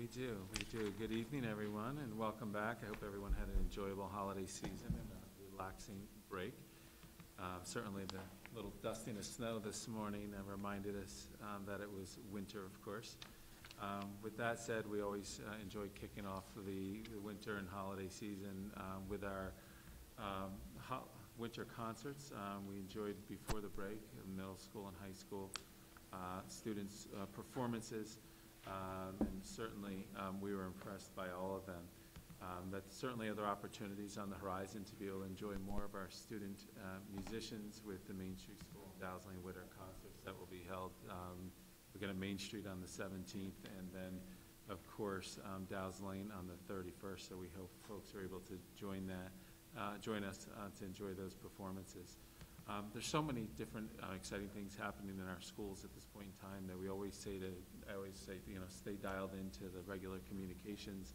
We do. Good evening, everyone, and welcome back. I hope everyone had an enjoyable holiday season and a relaxing break. Certainly the little dusting of snow this morning reminded us that it was winter, of course. With that said, we always enjoy kicking off the winter and holiday season with our winter concerts. We enjoyed before the break, middle school and high school students' performances. And certainly we were impressed by all of them. But certainly other opportunities on the horizon to be able to enjoy more of our student musicians with the Main Street School Dazzling Winter concerts that will be held. We're going to Main Street on the 17th, and then, of course, Dazzling on the 31st. So we hope folks are able to join us to enjoy those performances. There's so many different exciting things happening in our schools at this point in time that I always say, stay dialed into the regular communications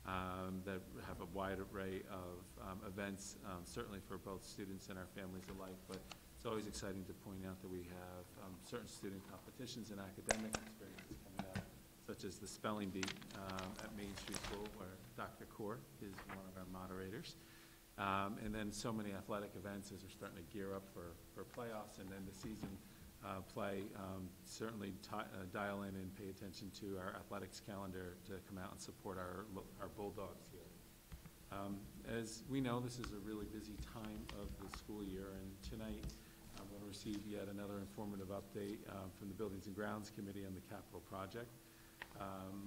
that have a wide array of events, certainly for both students and our families alike. But it's always exciting to point out that we have certain student competitions and academic experiences coming up, such as the Spelling Bee at Main Street School, where Dr. Kaur is one of our moderators. And then so many athletic events as we're starting to gear up for playoffs and then the season play. Certainly dial in and pay attention to our athletics calendar to come out and support our Bulldogs here. As we know, this is a really busy time of the school year, and tonight I'm going to receive yet another informative update from the Buildings and Grounds Committee on the capital project.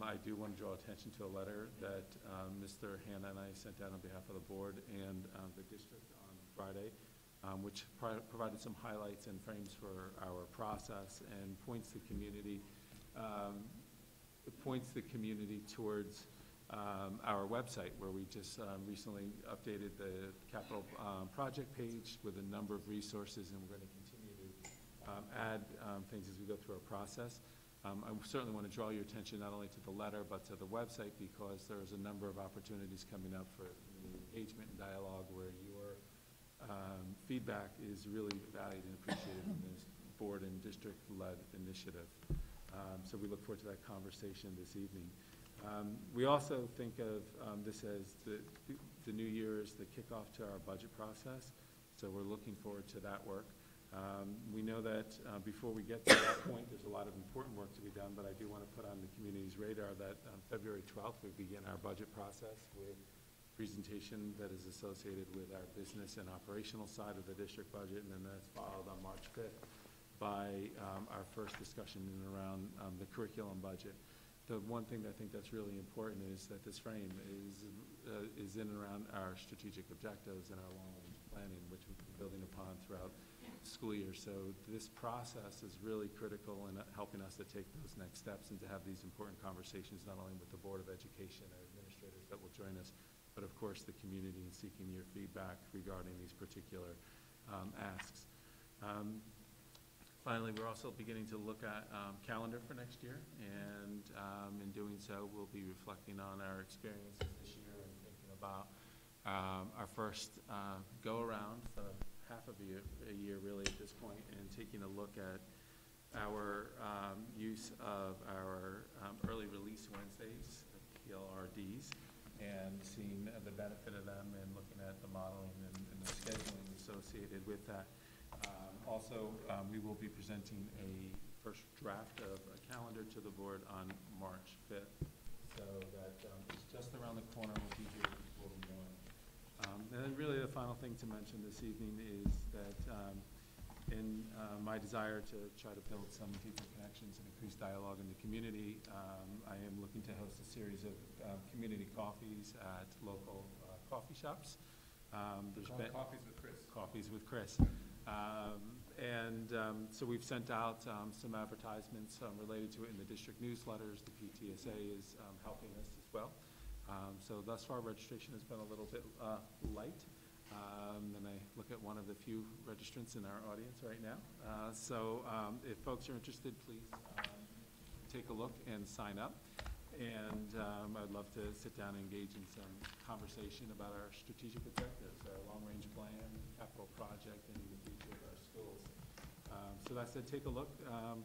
I do want to draw attention to a letter that Mr. Hanna and I sent out on behalf of the board and the district on Friday, which provided some highlights and frames for our process and points the community towards our website, where we just recently updated the capital project page with a number of resources, and we're going to continue to add things as we go through our process. I certainly want to draw your attention not only to the letter but to the website, because there's a number of opportunities coming up for engagement and dialogue where your feedback is really valued and appreciated in this board and district-led initiative. So we look forward to that conversation this evening. We also think of this as the new year as the kickoff to our budget process, so we're looking forward to that work. We know that before we get to that point, there's a lot of important work to be done, but I do want to put on the community's radar that February 12th, we begin our budget process with presentation that is associated with our business and operational side of the district budget, and then that's followed on March 5th by our first discussion in and around the curriculum budget. The one thing that I think that's really important is that this frame is in and around our strategic objectives and our long-range planning, which we've been building upon throughout school year. So this process is really critical in helping us to take those next steps and to have these important conversations, not only with the Board of Education and administrators that will join us, but of course the community, and seeking your feedback regarding these particular asks. Finally, we're also beginning to look at calendar for next year, and in doing so, we'll be reflecting on our experiences this year and thinking about our first go-around, half of a year really at this point, and taking a look at our use of our early release Wednesdays, PLRDs, and seeing the benefit of them and looking at the modeling and the scheduling associated with that. Also, we will be presenting a first draft of a calendar to the board on March 5th, so that it's just around the corner. We'll be here before we know it. And then really the final thing to mention this evening is that in my desire to try to build some deeper connections and increase dialogue in the community, I am looking to host a series of community coffees at local coffee shops. There's been Coffees with Chris. Coffees with Chris. So we've sent out some advertisements related to it in the district newsletters. The PTSA is helping us as well. So thus far, registration has been a little bit light. And I look at one of the few registrants in our audience right now. So if folks are interested, please take a look and sign up. And I'd love to sit down and engage in some conversation about our strategic objectives, our long-range plan, capital project, and the future of our schools. So that said, take a look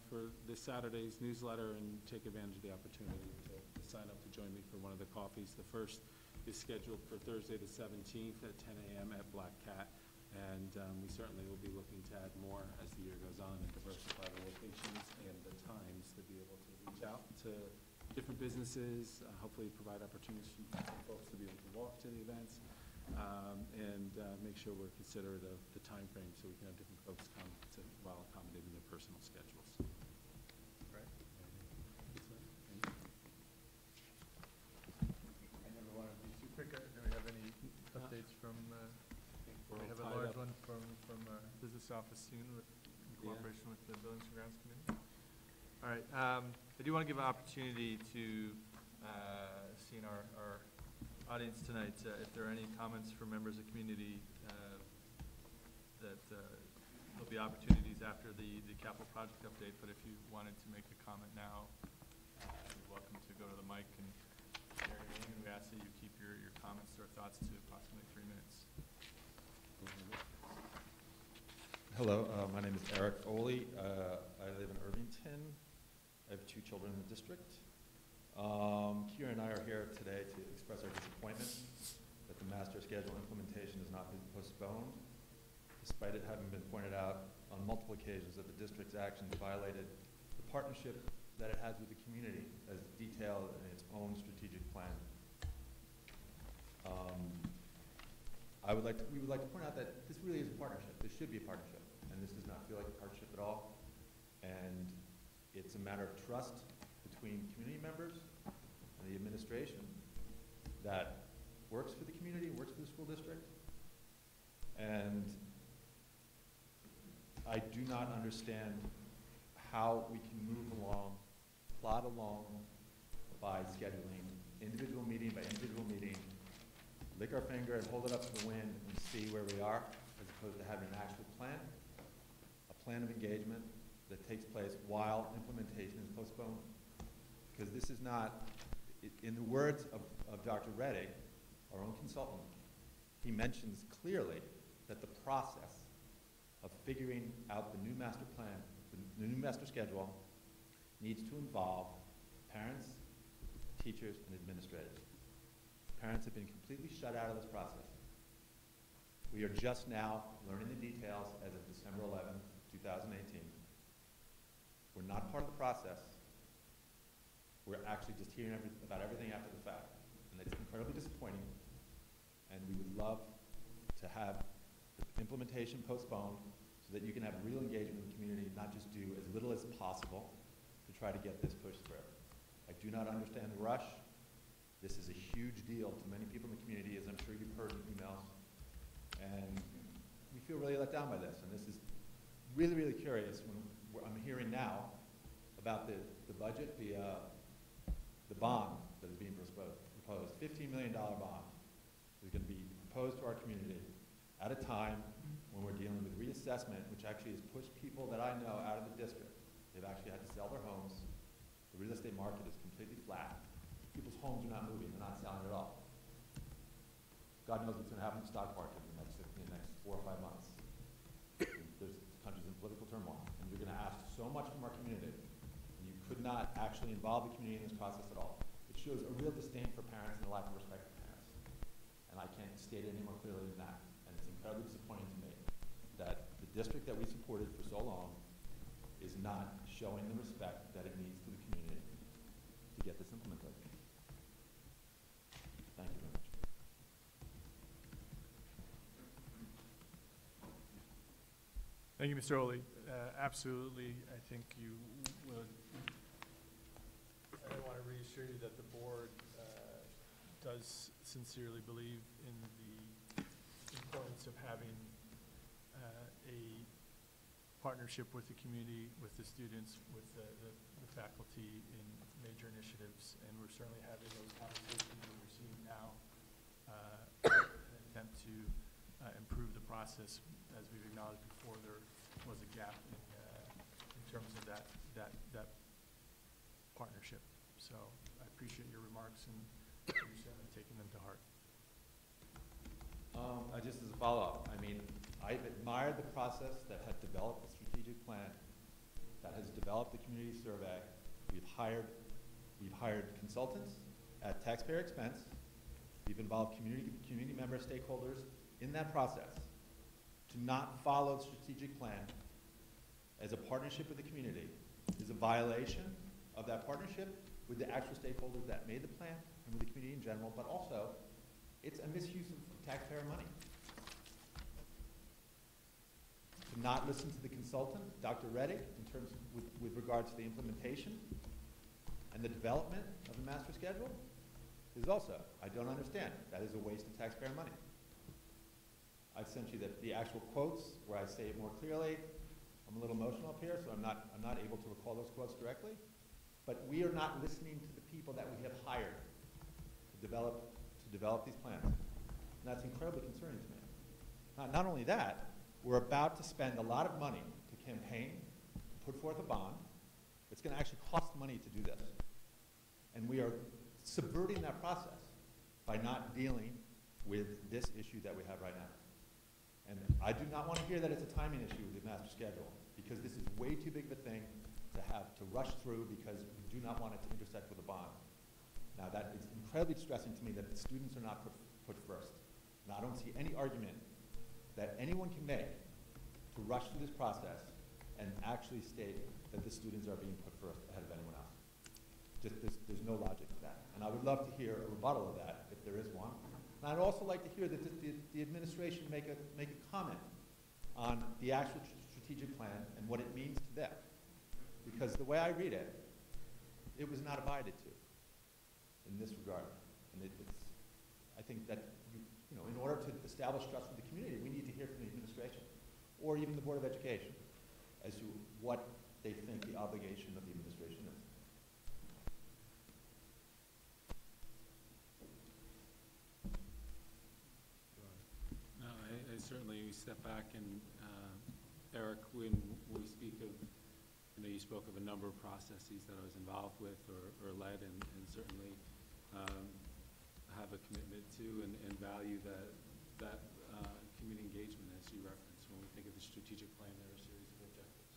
for this Saturday's newsletter and take advantage of the opportunity to sign up to join me for one of the coffees. The first is scheduled for Thursday the 17th at 10 a.m. at Black Cat, and we certainly will be looking to add more as the year goes on and diversify the locations and the times to be able to reach out to different businesses, hopefully provide opportunities for folks to be able to walk to the events, and make sure we're considerate of the time frame so we can have different folks come to, while accommodating their personal schedules. Right. I never wanted to be too quick. Do we have any updates from, we have a large one from business office soon in cooperation with the Buildings and Grounds Committee. All right. I do want to give an opportunity to see in our audience tonight if there are any comments from members of the community that there'll be opportunities after the capital project update, but if you wanted to make a comment now, you're welcome to go to the mic and share your name, and we ask that you keep your comments or thoughts to approximately 3 minutes. Hello, my name is Eric Oley. I live in Irvington. I have 2 children in the district. Kira and I are here today to express our disappointment that the master schedule implementation has not been postponed, despite it having been pointed out on multiple occasions that the district's actions violated the partnership that it has with the community as detailed in its own strategic plan. We would like to point out that this really is a partnership. This should be a partnership, and this does not feel like a partnership at all. And it's a matter of trust between community members and the administration that works for the community, works for the school district. And I do not understand how we can move along, plod along by scheduling individual meeting by individual meeting, lick our finger and hold it up to the wind and see where we are, as opposed to having an actual plan, a plan of engagement that takes place while implementation is postponed. Because this is not, in the words of Dr. Reddick, our own consultant, he mentions clearly that the process of figuring out the new master plan, the new master schedule, needs to involve parents, teachers, and administrators. Parents have been completely shut out of this process. We are just now learning the details as of December 11th, 2018. We're not part of the process. We're actually just hearing about everything after the fact. And it's incredibly disappointing. And we would love to have the implementation postponed so that you can have real engagement with the community, not just do as little as possible to try to get this pushed through. I do not understand the rush. This is a huge deal to many people in the community, as I'm sure you've heard in emails. And we feel really let down by this. And this is really, really curious when I'm hearing now about the budget, the bond that is being proposed, $15 million bond is going to be proposed to our community at a time when we're dealing with reassessment, which actually has pushed people that I know out of the district. They've actually had to sell their homes. The real estate market is completely flat. People's homes are not moving. They're not selling at all. God knows what's going to happen to the stock market in the next 4 or 5 months. The country's in political turmoil, and you're going to ask so much from our community, and you could not actually involve the community in this process at all. It shows a real disdain for parents and a lack of respect for parents. And I can't state it any more clearly than that. And it's incredibly disappointing to me that the district that we supported for so long is not showing the respect that it needs to the community to get this implemented. Thank you very much. Thank you, Mr. Oley. Absolutely, I think you would. I want to reassure you that the board does sincerely believe in the importance of having a partnership with the community, with the students, with the faculty in major initiatives, and we're certainly having those conversations that we're seeing now an attempt to improve the process. As we've acknowledged before, there was a gap in terms of that partnership. So I appreciate your remarks, and you're certainly taking them to heart. Just as a follow-up, I mean, I've admired the process that had developed the strategic strategic plan that has developed the community survey. We've hired consultants at taxpayer expense. We've involved community member stakeholders in that process. To not follow the strategic plan as a partnership with the community is a violation of that partnership with the actual stakeholders that made the plan and with the community in general, but also it's a misuse of taxpayer money. To not listen to the consultant, Dr. Reddick, in terms with regard to the implementation and the development of the master schedule is also, I don't understand. That is a waste of taxpayer money. I've sent you the actual quotes where I say it more clearly. I'm a little emotional up here, so I'm not able to recall those quotes directly. But we are not listening to the people that we have hired to develop these plans. And that's incredibly concerning to me. Not only that, we're about to spend a lot of money to campaign, put forth a bond. It's going to actually cost money to do this. And we are subverting that process by not dealing with this issue that we have right now. And I do not want to hear that it's a timing issue with the master schedule, because this is way too big of a thing to rush through because we do not want it to intersect with a bond. Now that is incredibly distressing to me that the students are not put first. Now I don't see any argument that anyone can make to rush through this process and actually state that the students are being put first ahead of anyone else. There's no logic to that. And I would love to hear a rebuttal of that if there is one. And I'd also like to hear that the administration make a comment on the actual strategic plan and what it means to them. Because the way I read it, it was not abided to in this regard. And I think that in order to establish trust with the community, we need to hear from the administration or even the Board of Education as to what they think the obligation of the administration is. No, I certainly step back and, Eric, when we speak of, you spoke of a number of processes that I was involved with or led, and certainly have a commitment to and value that community engagement, as you referenced. When we think of the strategic plan, there are a series of objectives.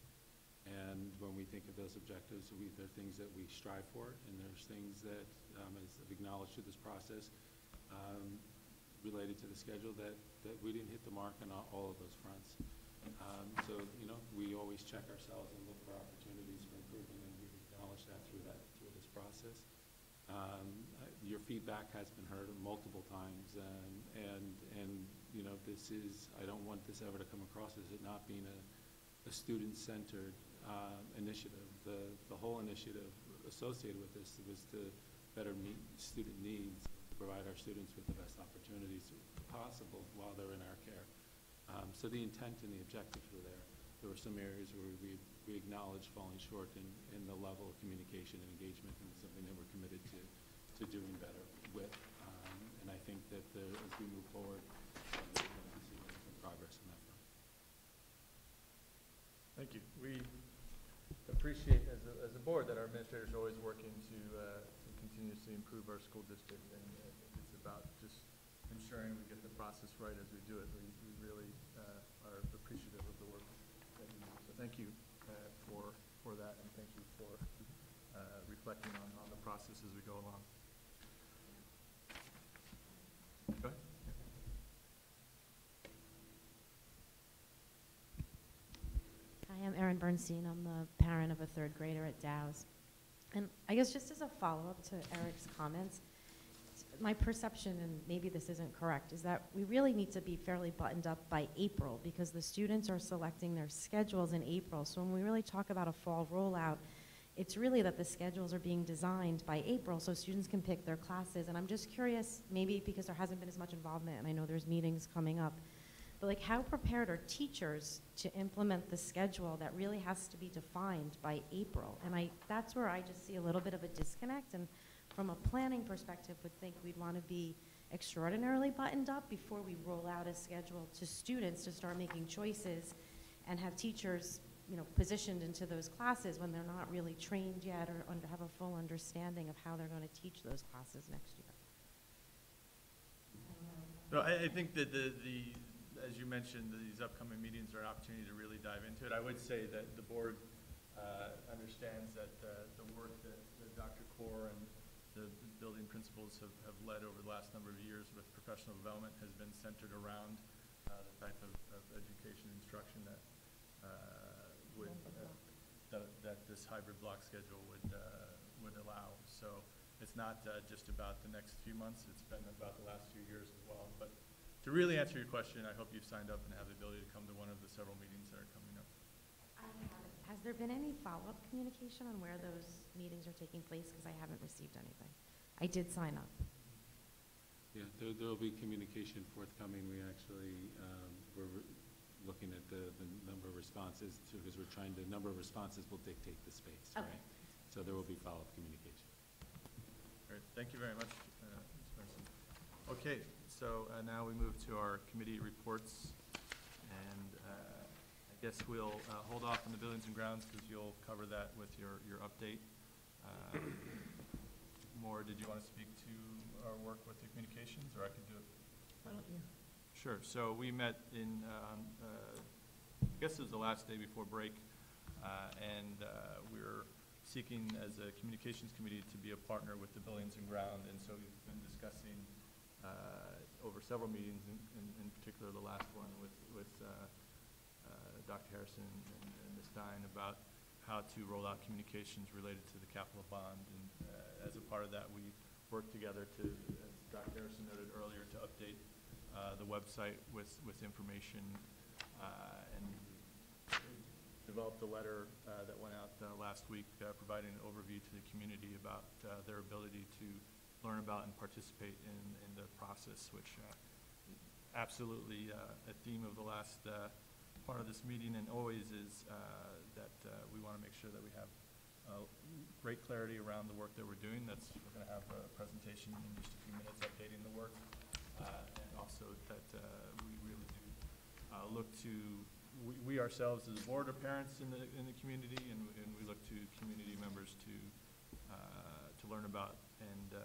And when we think of those objectives, there are things that we strive for, and there's things that, as I've acknowledged through this process, related to the schedule that we didn't hit the mark on all of those fronts. So, we always check ourselves and look for opportunities for improvement, and we've acknowledged that through this process. Your feedback has been heard multiple times, and this is, I don't want this ever to come across as it not being a student-centered initiative. The whole initiative associated with this was to better meet student needs, to provide our students with the best opportunities possible while they're in our care. So the intent and the objectives were there. There were some areas where we acknowledged falling short in the level of communication and engagement, and it's something that we're committed to doing better with. And I think that as we move forward, we're going to see some progress in that front. Thank you. We appreciate as a board that our administrators are always working to continuously improve our school district, and it's about just ensuring we get the process right as we do it. We really are appreciative of the work that you do. So thank you for that, and thank you for reflecting on the process as we go along. Go ahead. Hi, I'm Erin Bernstein. I'm the parent of a third grader at Dow's. And I guess just as a follow-up to Eric's comments, my perception, and maybe this isn't correct, is that we really need to be fairly buttoned up by April, because the students are selecting their schedules in April. So when we really talk about a fall rollout, it's really that the schedules are being designed by April so students can pick their classes. And I'm just curious, maybe because there hasn't been as much involvement, and I know there's meetings coming up, but how prepared are teachers to implement the schedule that really has to be defined by April? And that's where I just see a little bit of a disconnect, and from a planning perspective would think we'd want to be extraordinarily buttoned up before we roll out a schedule to students to start making choices and have teachers positioned into those classes when they're not really trained yet or have a full understanding of how they're going to teach those classes next year. No, I think that as you mentioned, these upcoming meetings are an opportunity to really dive into it. I would say that the board understands that the work that Dr. Kaur and the building principals have led over the last number of years with professional development has been centered around the type of education instruction that that this hybrid block schedule would allow. So it's not just about the next few months, it's been about the last few years as well. But to really answer your question, I hope you've signed up and have the ability to come to one of the several meetings that are coming up. I haven't. Has there been any follow-up communication on where those meetings are taking place? Because I haven't received anything. I did sign up. Yeah, there'll be communication forthcoming. We actually, we're looking at the number of responses, because we're trying to, number of responses will dictate the space, Okay. right? So there will be follow-up communication. Great, thank you very much, Ms. Benson. Okay, so now we move to our committee reports, and I guess we'll hold off on the buildings and grounds because you'll cover that with your update. Maura, did you want to speak to our work with the communications, or I could do it? Why don't you? Sure. So we met in, I guess it was the last day before break, and we're seeking as a communications committee to be a partner with the Buildings and Ground, and so we've been discussing over several meetings, in particular the last one with Dr. Harrison and Ms. Stein about how to roll out communications related to the capital bond, and as a part of that, we worked together to, as Dr. Harrison noted earlier, to update the website with information, and developed a letter that went out last week providing an overview to the community about their ability to learn about and participate in the process, which absolutely a theme of the last part of this meeting and always is that we want to make sure that we have great clarity around the work that we're doing. We're going to have a presentation in just a few minutes updating the work. And also that we really do look to, we ourselves as a board are parents in the community, and we look to community members to learn about and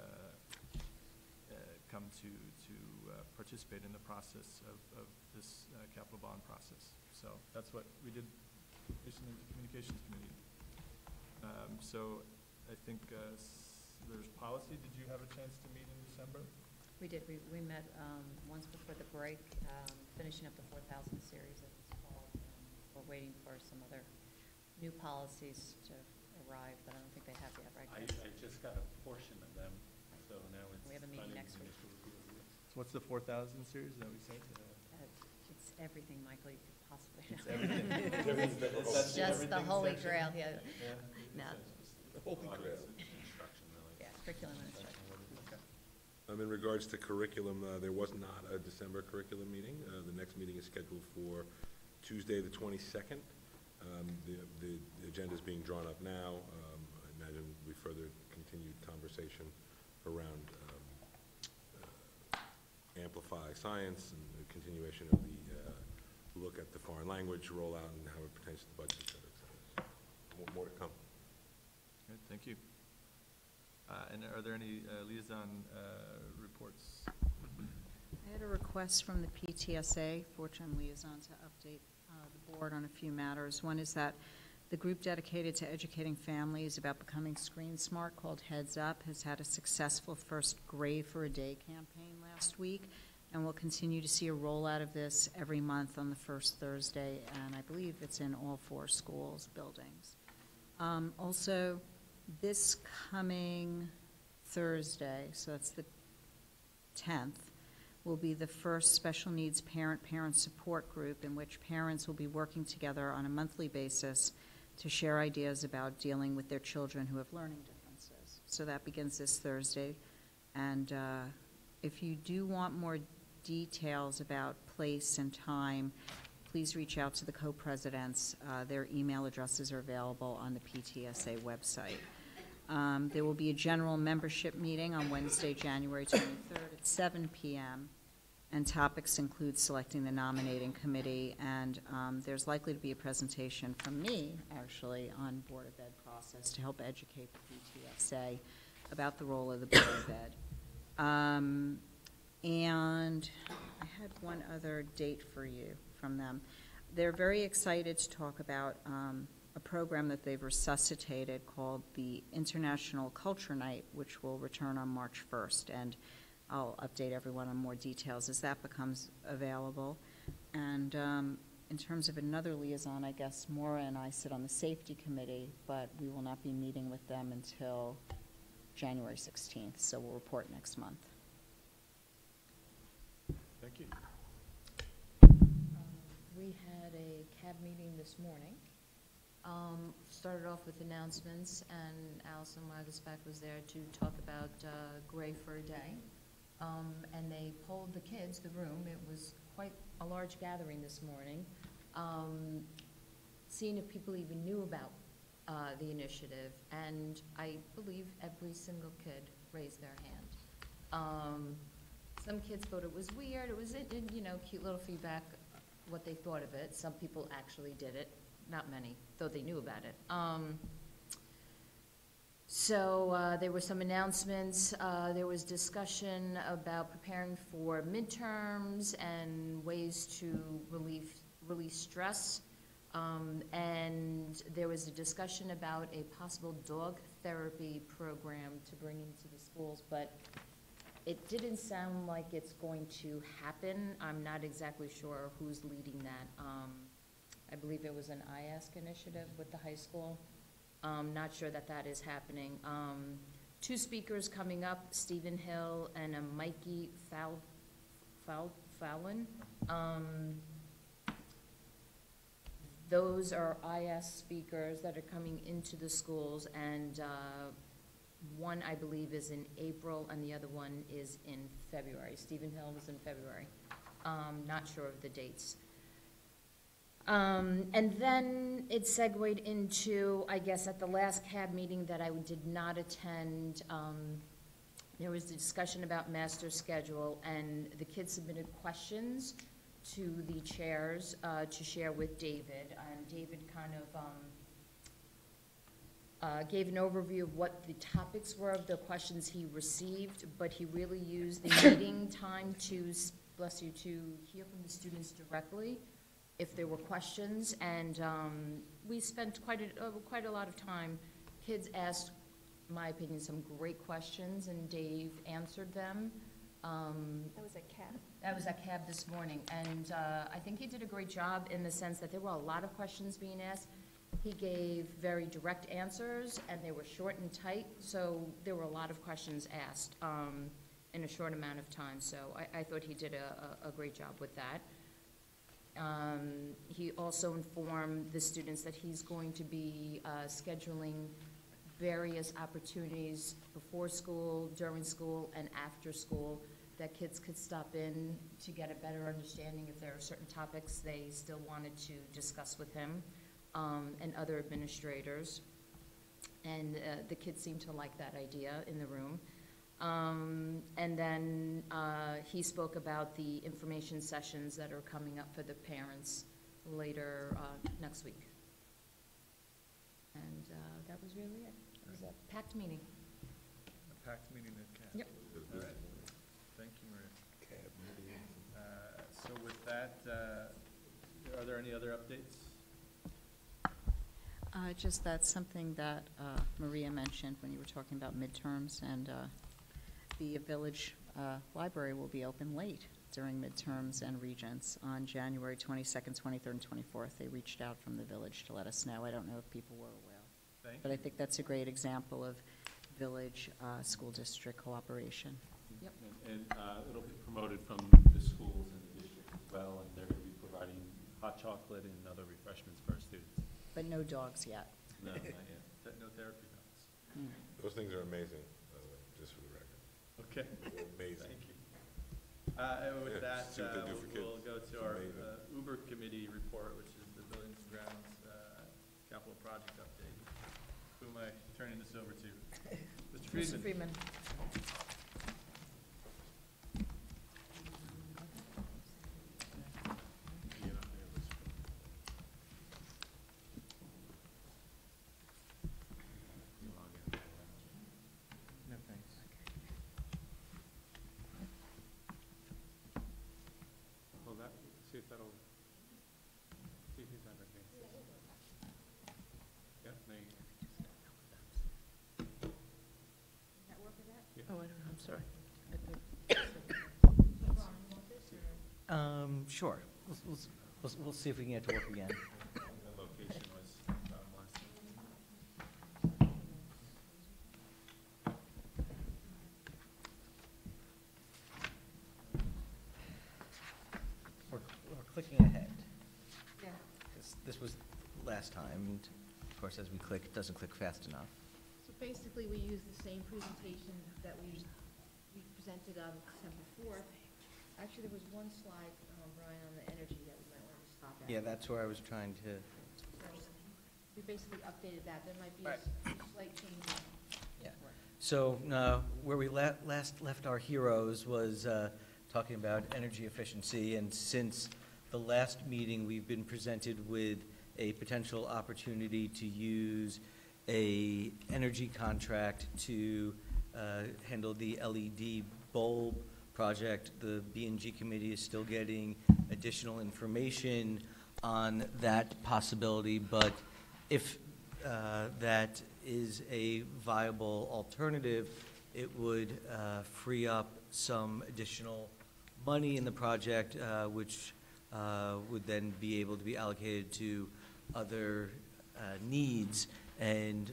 come to participate in the process of this capital bond process. So that's what we did recently with the communications committee. So I think there's policy. Did you have a chance to meet in December? We did. We met once before the break, finishing up the 4,000 series that was called. We're waiting for some other new policies to arrive, but I don't think they have yet, right? I just got a portion of them, so now it's. We have a meeting next week. So what's the 4,000 series that we said? It's everything, Michael, you could possibly know. It's everything. It's just the holy grail, yeah. No. The Holy Grail. Yeah, curriculum and instruction. In regards to curriculum, there was not a December curriculum meeting. The next meeting is scheduled for Tuesday, the 22nd. The agenda is being drawn up now. I imagine we further continued conversation around Amplify Science and the continuation of the look at the foreign language rollout and how it pertains to the budget, et cetera, et cetera. More to come. Good, thank you. And are there any liaison reports? I had a request from the PTSA, for which I'm liaison, to update the board on a few matters. One is that the group dedicated to educating families about becoming screen smart, called Heads Up, has had a successful first Grade for a Day campaign last week, and we'll continue to see a rollout of this every month on the first Thursday, and I believe it's in all 4 schools, buildings. Also, this coming Thursday, so that's the 10th, will be the first special needs parent support group in which parents will be working together on a monthly basis to share ideas about dealing with their children who have learning differences. So that begins this Thursday. And if you do want more details about place and time, please reach out to the co-presidents. Their email addresses are available on the PTSA website. There will be a general membership meeting on Wednesday, January 23rd at 7 p.m. And topics include selecting the nominating committee, and there's likely to be a presentation from me, actually, on Board of Ed process to help educate the PTSA about the role of the Board of Ed. And I had one other date for you from them. They're very excited to talk about a program that they've resuscitated called the International Culture Night, which will return on March 1st. And I'll update everyone on more details as that becomes available. And in terms of another liaison, I guess Maura and I sit on the Safety Committee, but we will not be meeting with them until January 16th, so we'll report next month. Thank you. We had a CAB meeting this morning. Started off with announcements, and Allison Wagesback was there to talk about Gray Fur Day. And they polled the kids, the room. It was quite a large gathering this morning, seeing if people even knew about the initiative. And I believe every single kid raised their hand. Some kids thought it was weird. It was, cute little feedback, what they thought of it. Some people actually did it. Not many, though they knew about it. So there were some announcements. There was discussion about preparing for midterms and ways to release stress. And there was a discussion about a possible dog therapy program to bring into the schools, but it didn't sound like it's going to happen. I'm not exactly sure who's leading that. I believe it was an IASC initiative with the high school. Not sure that that is happening. Two speakers coming up, Stephen Hill and a Mikey Fallon. Those are IASC speakers that are coming into the schools, and one, I believe, is in April, and the other one is in February. Stephen Hill was in February. Not sure of the dates. And then it segued into, I guess, at the last CAB meeting that I did not attend, there was a discussion about master schedule, and the kids submitted questions to the chairs to share with David. And David kind of gave an overview of what the topics were of the questions he received, but he really used the meeting time to, bless you, to hear from the students directly if there were questions, and we spent quite a lot of time. Kids asked, in my opinion, some great questions, and Dave answered them. That was at CAB. That was at CAB this morning, and I think he did a great job in the sense that there were a lot of questions being asked. He gave very direct answers, and they were short and tight, so there were a lot of questions asked in a short amount of time, so I thought he did a great job with that. He also informed the students that he's going to be scheduling various opportunities before school, during school, and after school that kids could stop in to get a better understanding if there are certain topics they still wanted to discuss with him and other administrators. And the kids seemed to like that idea in the room. And then he spoke about the information sessions that are coming up for the parents later next week. And that was really it. It was a packed meeting. A packed meeting at CAB. Yep. All right. Thank you, Maria. So with that, are there any other updates? Just that's something that Maria mentioned when you were talking about midterms, and the village library will be open late during midterms and regents on January 22nd, 23rd, and 24th. They reached out from the village to let us know. I don't know if people were aware. But I think that's a great example of village school district cooperation. Yep. And it'll be promoted from the schools and the district as well, and they're going to be providing hot chocolate and other refreshments for our students. But no dogs yet. No, not yet. No therapy dogs. Those things are amazing, by the way, just for the record. Okay. Amazing. Thank you. And with Yeah, that, see what they do for we'll kids. go It's to our amazing. Uber committee report, which is the buildings and grounds capital project update. Who am I turning this over to? Mr. Mr. Friedman. Freeman. No, thanks. that'll, see if he's on okay. Yeah, there you go. Oh, I don't know, I'm sorry. Sure. We'll see if we can get it to work again. The location was last. We're clicking ahead. Yeah. This was last time, and of course, as we click, it doesn't click fast enough. So basically, we use the same presentation that we presented on December 4th. Actually, there was one slide, Brian, on the energy that we might want to stop at. Yeah, that's where I was trying to, We basically updated that. There might be Right. a slight change. yeah. So where we last left our heroes was talking about energy efficiency, and since the last meeting, we've been presented with a potential opportunity to use a energy contract to handle the LED bulb project. The B&G committee is still getting additional information on that possibility, but if that is a viable alternative, it would free up some additional money in the project, which would then be able to be allocated to other needs, and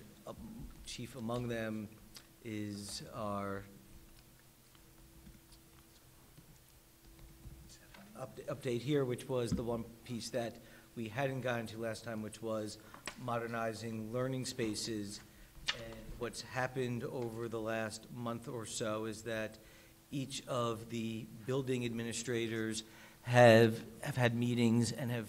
chief among them is our update here, which was the one piece that we hadn't gotten to last time, which was modernizing learning spaces. And what's happened over the last month or so is that each of the building administrators have had meetings and have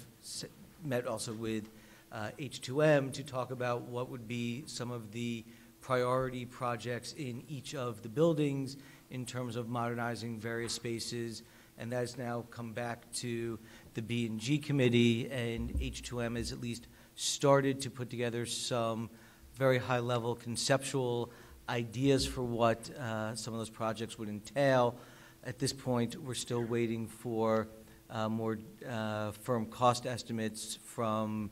met also with H2M to talk about what would be some of the priority projects in each of the buildings in terms of modernizing various spaces. And that has now come back to the B&G committee, and H2M has at least started to put together some very high-level conceptual ideas for what some of those projects would entail. At this point, we're still waiting for more firm cost estimates from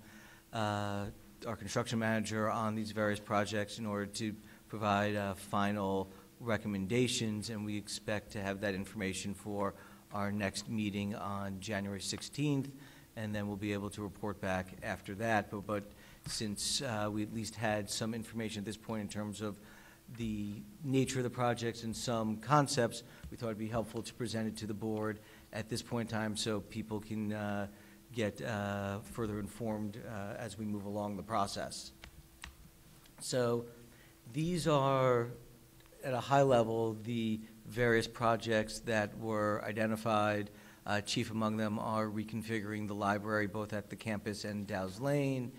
our construction manager on these various projects in order to provide final recommendations, and we expect to have that information for our next meeting on January 16th, and then we'll be able to report back after that. But since we at least had some information at this point in terms of the nature of the projects and some concepts, we thought it'd be helpful to present it to the board at this point in time so people can get further informed as we move along the process. So these are, at a high level, the various projects that were identified. Chief among them are reconfiguring the library both at the campus and Dow's Lane,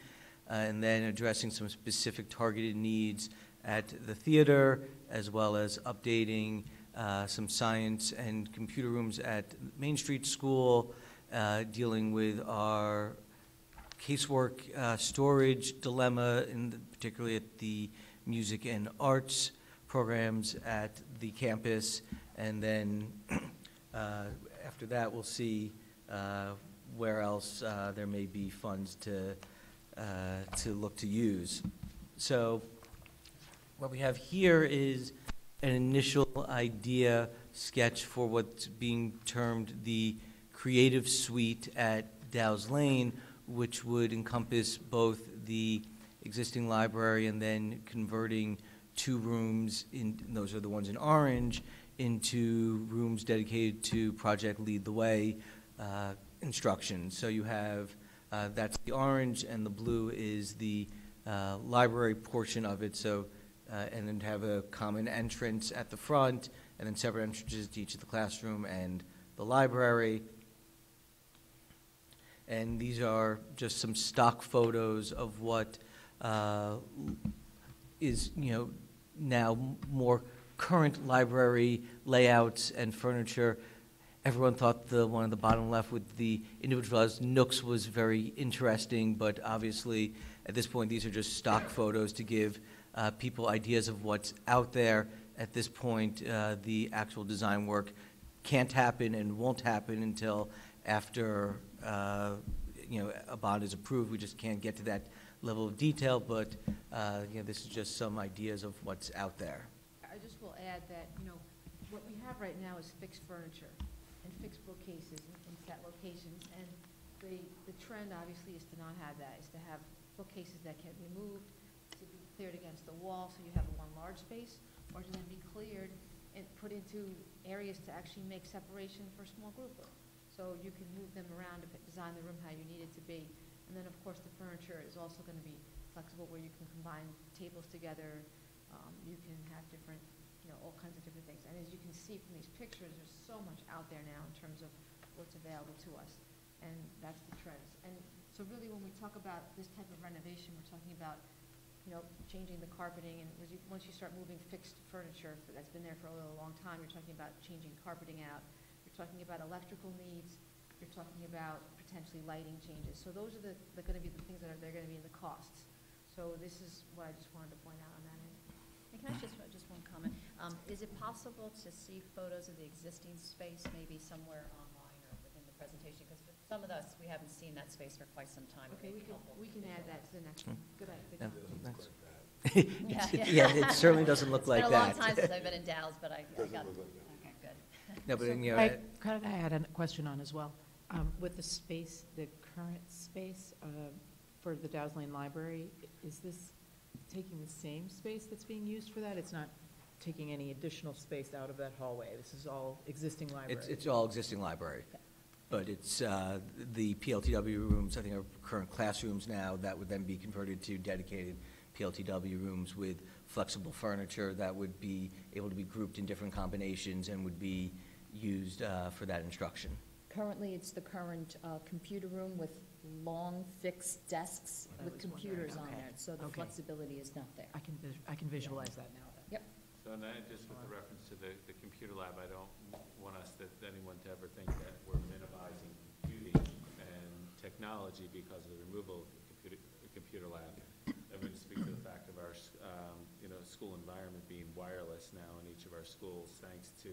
and then addressing some specific targeted needs at the theater, as well as updating some science and computer rooms at Main Street School, dealing with our casework storage dilemma, particularly at the music and arts programs at the campus, and then after that we'll see where else there may be funds to look to use. So what we have here is an initial idea sketch for what's being termed the creative suite at Dow's Lane, which would encompass both the existing library and then converting 2 rooms, those are the ones in orange, into rooms dedicated to Project Lead the Way instruction. So you have, that's the orange, and the blue is the library portion of it. So, and then have a common entrance at the front, and then separate entrances to each of the classroom and the library. And these are just some stock photos of what is, now more current library layouts and furniture. Everyone thought the one on the bottom left with the individualized nooks was very interesting, but obviously at this point these are just stock photos to give people ideas of what's out there. At this point, the actual design work can't happen and won't happen until after a bond is approved. We just can't get to that level of detail, but, this is just some ideas of what's out there. I just will add that, what we have right now is fixed furniture and fixed bookcases in set locations. And the trend obviously is to not have that, is to have bookcases that can be moved, to be cleared against the wall so you have one large space, or to then be cleared and put into areas to actually make separation for a small group. So you can move them around to design the room how you need it to be. And then, of course, the furniture is also going to be flexible where you can combine tables together. You can have different, all kinds of different things. And as you can see from these pictures, there's so much out there now in terms of what's available to us. And that's the trends. And so really when we talk about this type of renovation, we're talking about, changing the carpeting. And once you start moving fixed furniture that's been there for a long time, you're talking about changing carpeting out. You're talking about electrical needs. You're talking about potentially lighting changes. So those are going to be the things they're going to be in the costs. So this is what I just wanted to point out on that end. And can I just one comment? Is it possible to see photos of the existing space, maybe somewhere online or within the presentation? Because for some of us, we haven't seen that space for quite some time. Okay, we can add that to the next one. Good idea. Yeah, it certainly doesn't look like that. It's been a long time since I've been in Dallas, but I got, okay, good. No, but, Could I add a question on as well? With the space, the current space for the Dow's Lane Library, is this taking the same space that's being used for that? It's not taking any additional space out of that hallway? This is all existing library? It's all existing library. Okay. But it's the PLTW rooms, I think, are current classrooms now that would then be converted to dedicated PLTW rooms with flexible furniture that would be able to be grouped in different combinations and would be used for that instruction. Currently, it's the current computer room with long fixed desks with computers on there, so the flexibility is not there. I can visualize that now then. Yep. So and then just with the reference to the computer lab, I don't want anyone to ever think that we're minimizing computing and technology because of the removal of the computer lab. I'm going to speak to the fact of our school environment being wireless now in each of our schools, thanks to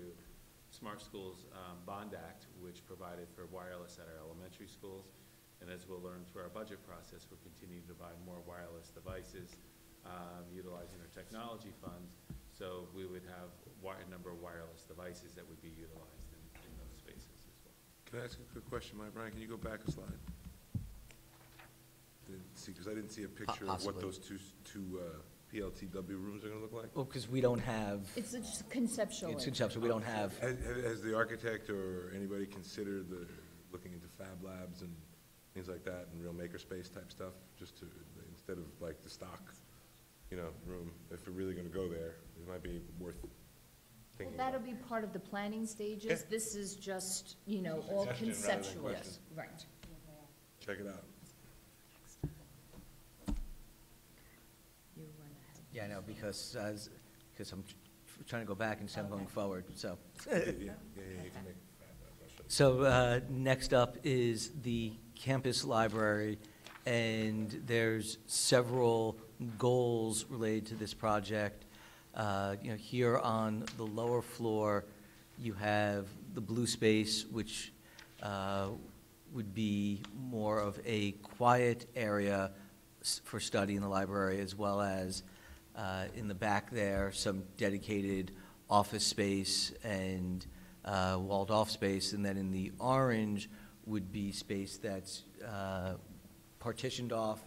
Smart Schools Bond Act, which provided for wireless at our elementary schools. And as we'll learn through our budget process, we're continuing to buy more wireless devices, utilizing our technology funds. So we would have a number of wireless devices that would be utilized in those spaces as well. Can I ask a quick question, Mike? Brian, can you go back a slide? Because I didn't see a picture of what Possibly. those two PLTW rooms are going to look like. Well, because we don't have, It's just conceptual. it's conceptual, we don't have, Has the architect or anybody considered looking into fab labs and things like that and real makerspace type stuff, just to, instead of like the stock, room, if we're really going to go there, it might be worth thinking about. That'll be part of the planning stages. Yeah. This is just, all Suggestion rather than conceptual. question. Right. Check it out. You went ahead. yeah, no, because I'm trying to go back and I'm going forward, so. Yeah, you can make fab labs. I'll show you. So next up is the campus library, and there's several goals related to this project. Here on the lower floor, you have the blue space, which would be more of a quiet area for study in the library, as well as in the back there, some dedicated office space and walled-off space. And then in the orange would be space that's partitioned off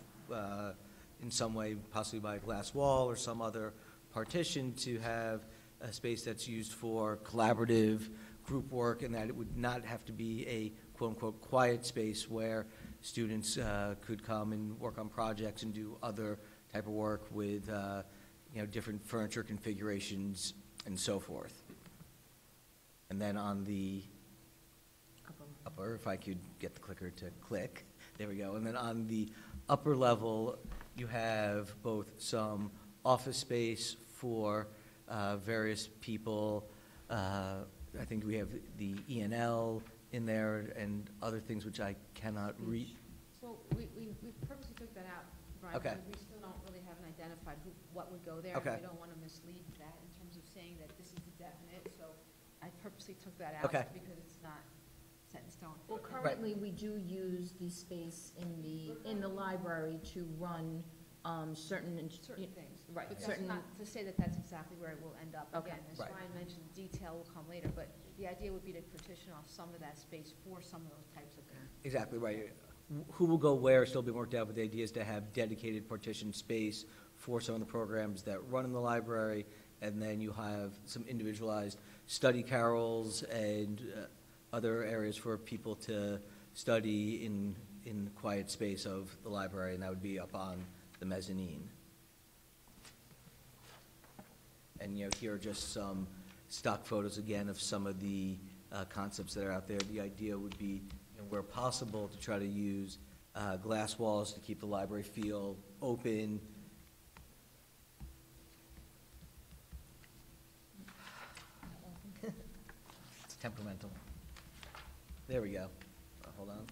in some way, possibly by a glass wall or some other partition, to have a space that's used for collaborative group work, and that it would not have to be a quote-unquote quiet space where students could come and work on projects and do other type of work with different furniture configurations and so forth. And then on the upper, if I could get the clicker to click, there we go. And then on the upper level, you have both some office space for various people. I think we have the E&L in there and other things which I cannot read. So we purposely took that out, Brian. Okay. Because we still don't really haven't identified what would go there. Okay. We don't want to mislead that in terms of saying that this is the definite, so I purposely took that out. Okay. Because it's set in stone. Well, currently, we do use the space in the library to run certain. Certain things. Right, But that's certain. not to say that that's exactly where it will end up. Okay. Again, as Right. Ryan mentioned, detail will come later, but the idea would be to partition off some of that space for some of those types of things. Exactly, right. Who will go where is still being worked out, but the idea is to have dedicated partition space for some of the programs that run in the library, and then you have some individualized study carrels and other areas for people to study in the quiet space of the library, and that would be up on the mezzanine. And, here are just some stock photos, again, of some of the concepts that are out there. The idea would be, where possible, to try to use glass walls to keep the library feel open. It's temperamental. There we go. Hold on.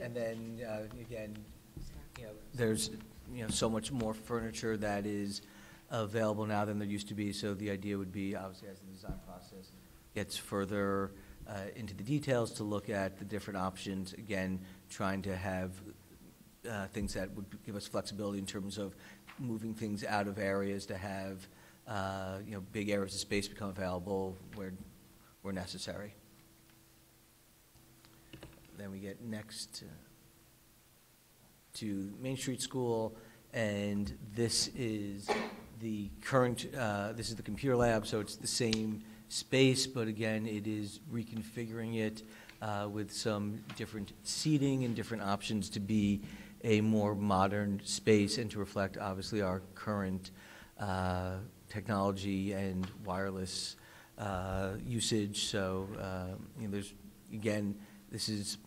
And then, again, there's, so much more furniture that is available now than there used to be, so the idea would be, obviously, as the design process gets further into the details, to look at the different options, again, trying to have things that would give us flexibility in terms of moving things out of areas to have, big areas of space become available where necessary. Then we get next to Main Street School, and this is the current, this is the computer lab, so it's the same space, but again, it is reconfiguring it with some different seating and different options to be a more modern space and to reflect, obviously, our current technology and wireless usage. So, there's, again, this is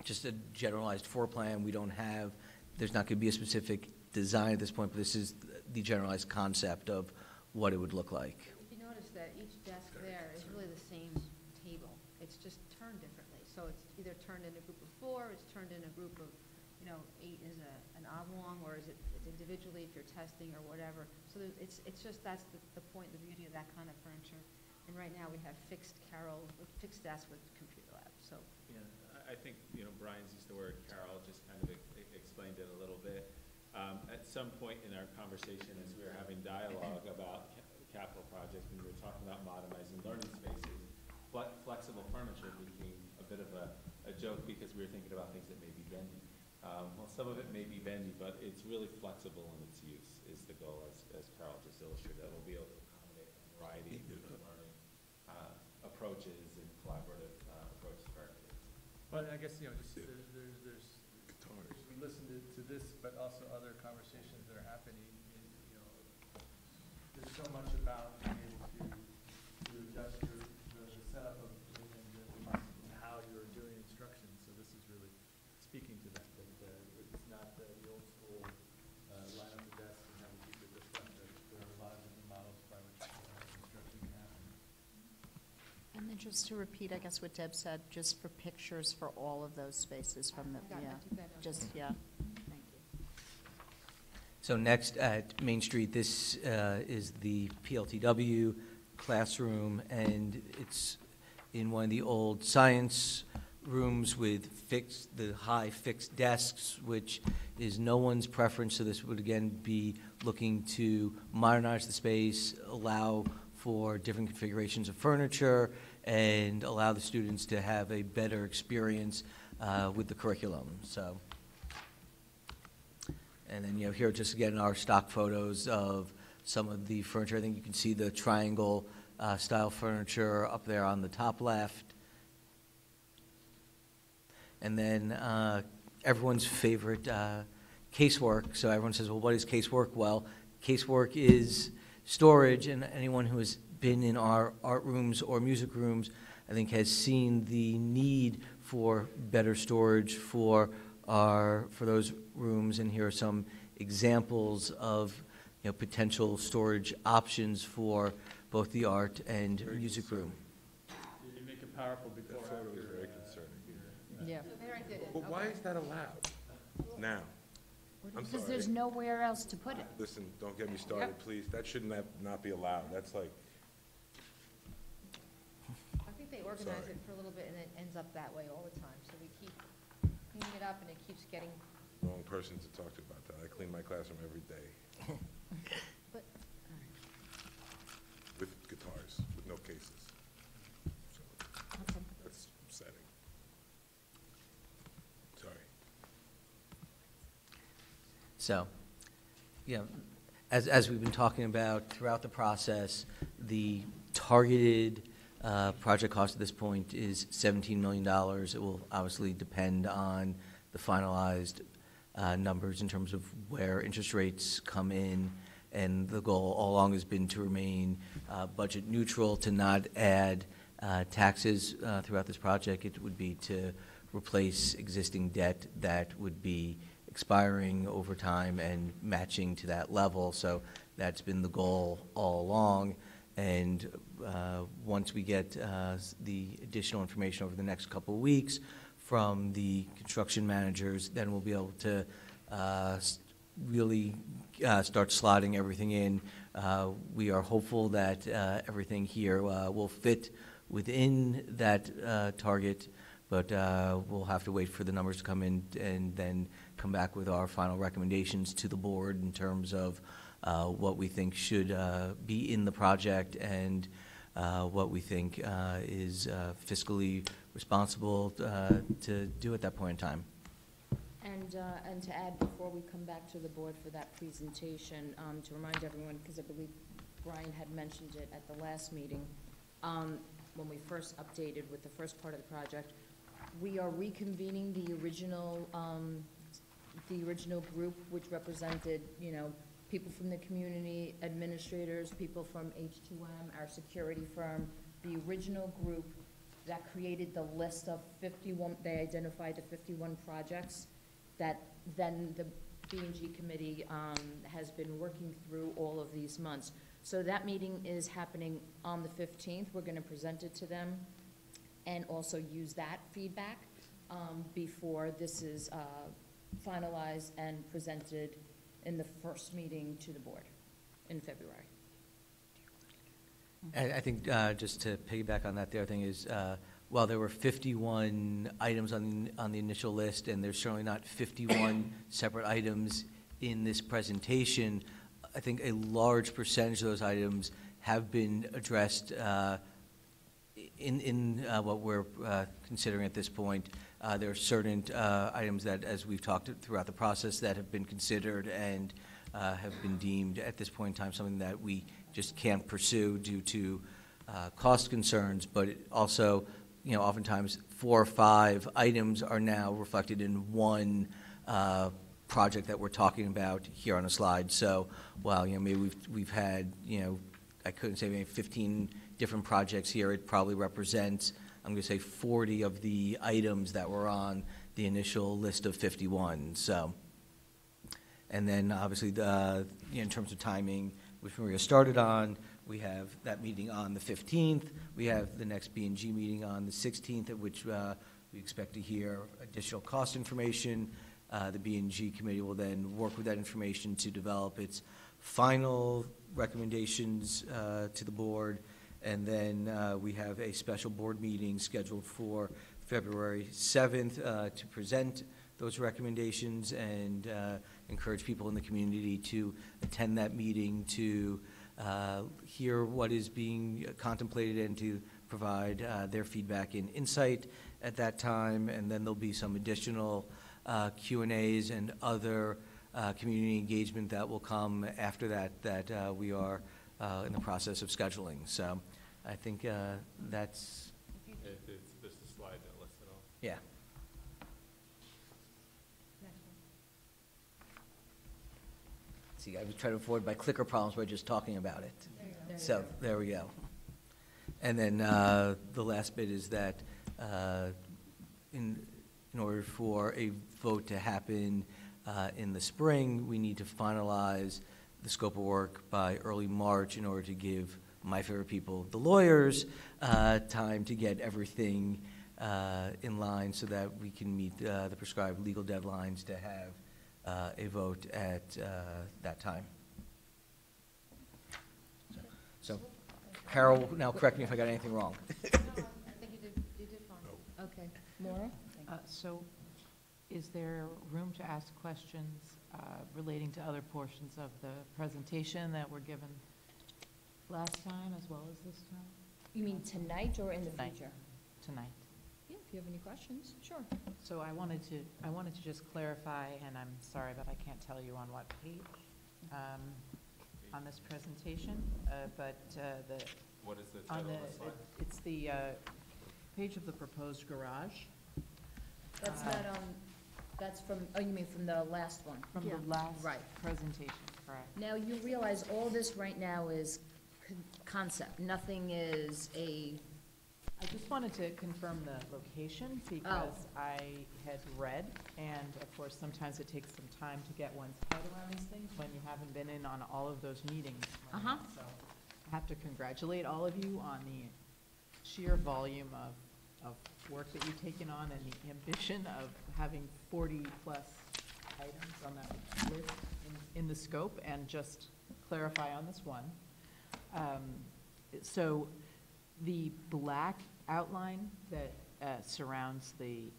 just a generalized floor plan. We don't have, there's not going to be a specific design at this point, but this is the generalized concept of what it would look like. You notice that each desk there is really the same table. It's just turned differently. So it's either turned in a group of 4, it's turned in a group of, 8 is an oblong, or is it's individually if you're testing or whatever. So it's just, that's the point, the beauty of that kind of furniture. And right now we have fixed desks with computer lab, so. Yeah, I think, Brian's used the word Carol, just kind of explained it a little bit. At some point in our conversation, as we were having dialogue about capital projects, we were talking about modernizing learning spaces, but flexible furniture became a bit of a joke because we were thinking about things that may be bendy. Well, some of it may be bendy, but it's really flexible in its use is the goal, as Carol just illustrated, that we'll be able to accommodate a variety of different learning approaches and collaborative approaches for our kids. But I guess, just there's we listened to this, but also other conversations that are happening. There's so much about being able to adjust the setup of and how you're doing instruction. So this is really speaking to that. It's not the old school line up the desk and have a teacher just left. There are a lot of different models by which instruction can happen. And then just to repeat, I guess, what Deb said, just for pictures for all of those spaces from the, I took that note. just, thank you. So next at Main Street, this is the PLTW classroom, and it's in one of the old science rooms with the high fixed desks, which is no one's preference. So this would again be looking to modernize the space, allow for different configurations of furniture, and allow the students to have a better experience with the curriculum. So, and then here just again our stock photos of some of the furniture. I think you can see the triangle style furniture up there on the top left. And then everyone's favorite casework. So everyone says, well, what is casework? Well, casework is storage, and anyone who has been in our art rooms or music rooms, I think, has seen the need for better storage for those rooms. And here are some examples of potential storage options for both the art and music room. You make it powerful before. That photo is very concerning. Yeah. There I did it. But why is that allowed now? I'm Because sorry. there's nowhere else to put it. Listen, don't get me started, please. That should not be allowed. That's like, I think think they organize Sorry. it for a little bit and it ends up that way all the time. So we keep cleaning it up and it keeps getting, Wrong person to talk to about that. I clean my classroom every day but, with guitars, with no cases. So Okay. that's upsetting. Sorry. So, yeah, as we've been talking about throughout the process, the targeted project cost at this point is $17 million. It will obviously depend on the finalized numbers in terms of where interest rates come in, and the goal all along has been to remain budget neutral, to not add taxes throughout this project. It would be to replace existing debt that would be expiring over time and matching to that level. So that's been the goal all along. And once we get the additional information over the next couple of weeks from the construction managers, then we'll be able to really start slotting everything in. We are hopeful that everything here will fit within that target, but we'll have to wait for the numbers to come in and then come back with our final recommendations to the board in terms of what we think should be in the project and what we think is fiscally responsible to do at that point in time. And to add, before we come back to the board for that presentation, to remind everyone, because I believe Brian had mentioned it at the last meeting, when we first updated with the first part of the project, we are reconvening the original group, which represented, you know, people from the community, administrators, people from H2M, our security firm, the original group that created the list of 51, they identified the 51 projects that then the B&G committee has been working through all of these months. So that meeting is happening on the 15th. We're gonna present it to them and also use that feedback before this is finalized and presented in the first meeting to the board in February. And I think just to piggyback on that, the other thing is, while there were 51 items on the initial list, and there's certainly not 51 separate items in this presentation, I think a large percentage of those items have been addressed in what we're considering at this point. There are certain items that, as we've talked throughout the process, that have been considered and have been deemed at this point in time something that we just can't pursue due to cost concerns. But it also, you know, oftentimes 4 or 5 items are now reflected in one project that we're talking about here on a slide. So while, you know, maybe we've had, you know, I couldn't say maybe 15 different projects here, it probably represents, I'm going to say 40 of the items that were on the initial list of 51. So, and then obviously the, you know, in terms of timing, which Maria started on, we have that meeting on the 15th. We have the next B&G meeting on the 16th, at which we expect to hear additional cost information. The B&G committee will then work with that information to develop its final recommendations to the board. And then we have a special board meeting scheduled for February 7th to present those recommendations and encourage people in the community to attend that meeting to hear what is being contemplated and to provide their feedback and insight at that time. And then there'll be some additional Q&As and other community engagement that will come after that we are in the process of scheduling. So I think that's... It's just a slide that lists it all. Yeah. See, I was trying to avoid my clicker problems by just talking about it. So there we go. And then the last bit is that in order for a vote to happen in the spring, we need to finalize the scope of work by early March in order to give my favorite people, the lawyers, time to get everything in line so that we can meet the prescribed legal deadlines to have a vote at that time. So Carol, now correct me if I got anything wrong. No, I think Maura? So is there room to ask questions relating to other portions of the presentation that were given last time as well as this time? You mean tonight or in the Tonight. future? Tonight. Yeah, if you have any questions, sure. So I wanted to just clarify, and I'm sorry, but I can't tell you on what page on this presentation, but the, What is the on title the, of the slide? it's the page of the proposed garage. That's not, that's from, oh, you mean from the last one? From Yeah. the last Right. presentation, correct? Now, you realize all this right now is concept, nothing is a, I just wanted to confirm the location because I had read, and of course, sometimes it takes some time to get one's head around these things when you haven't been in on all of those meetings. So I have to congratulate all of you on the sheer volume of work that you've taken on and the ambition of having 40-plus items on that list in the scope, and just clarify on this one. So the black outline that surrounds the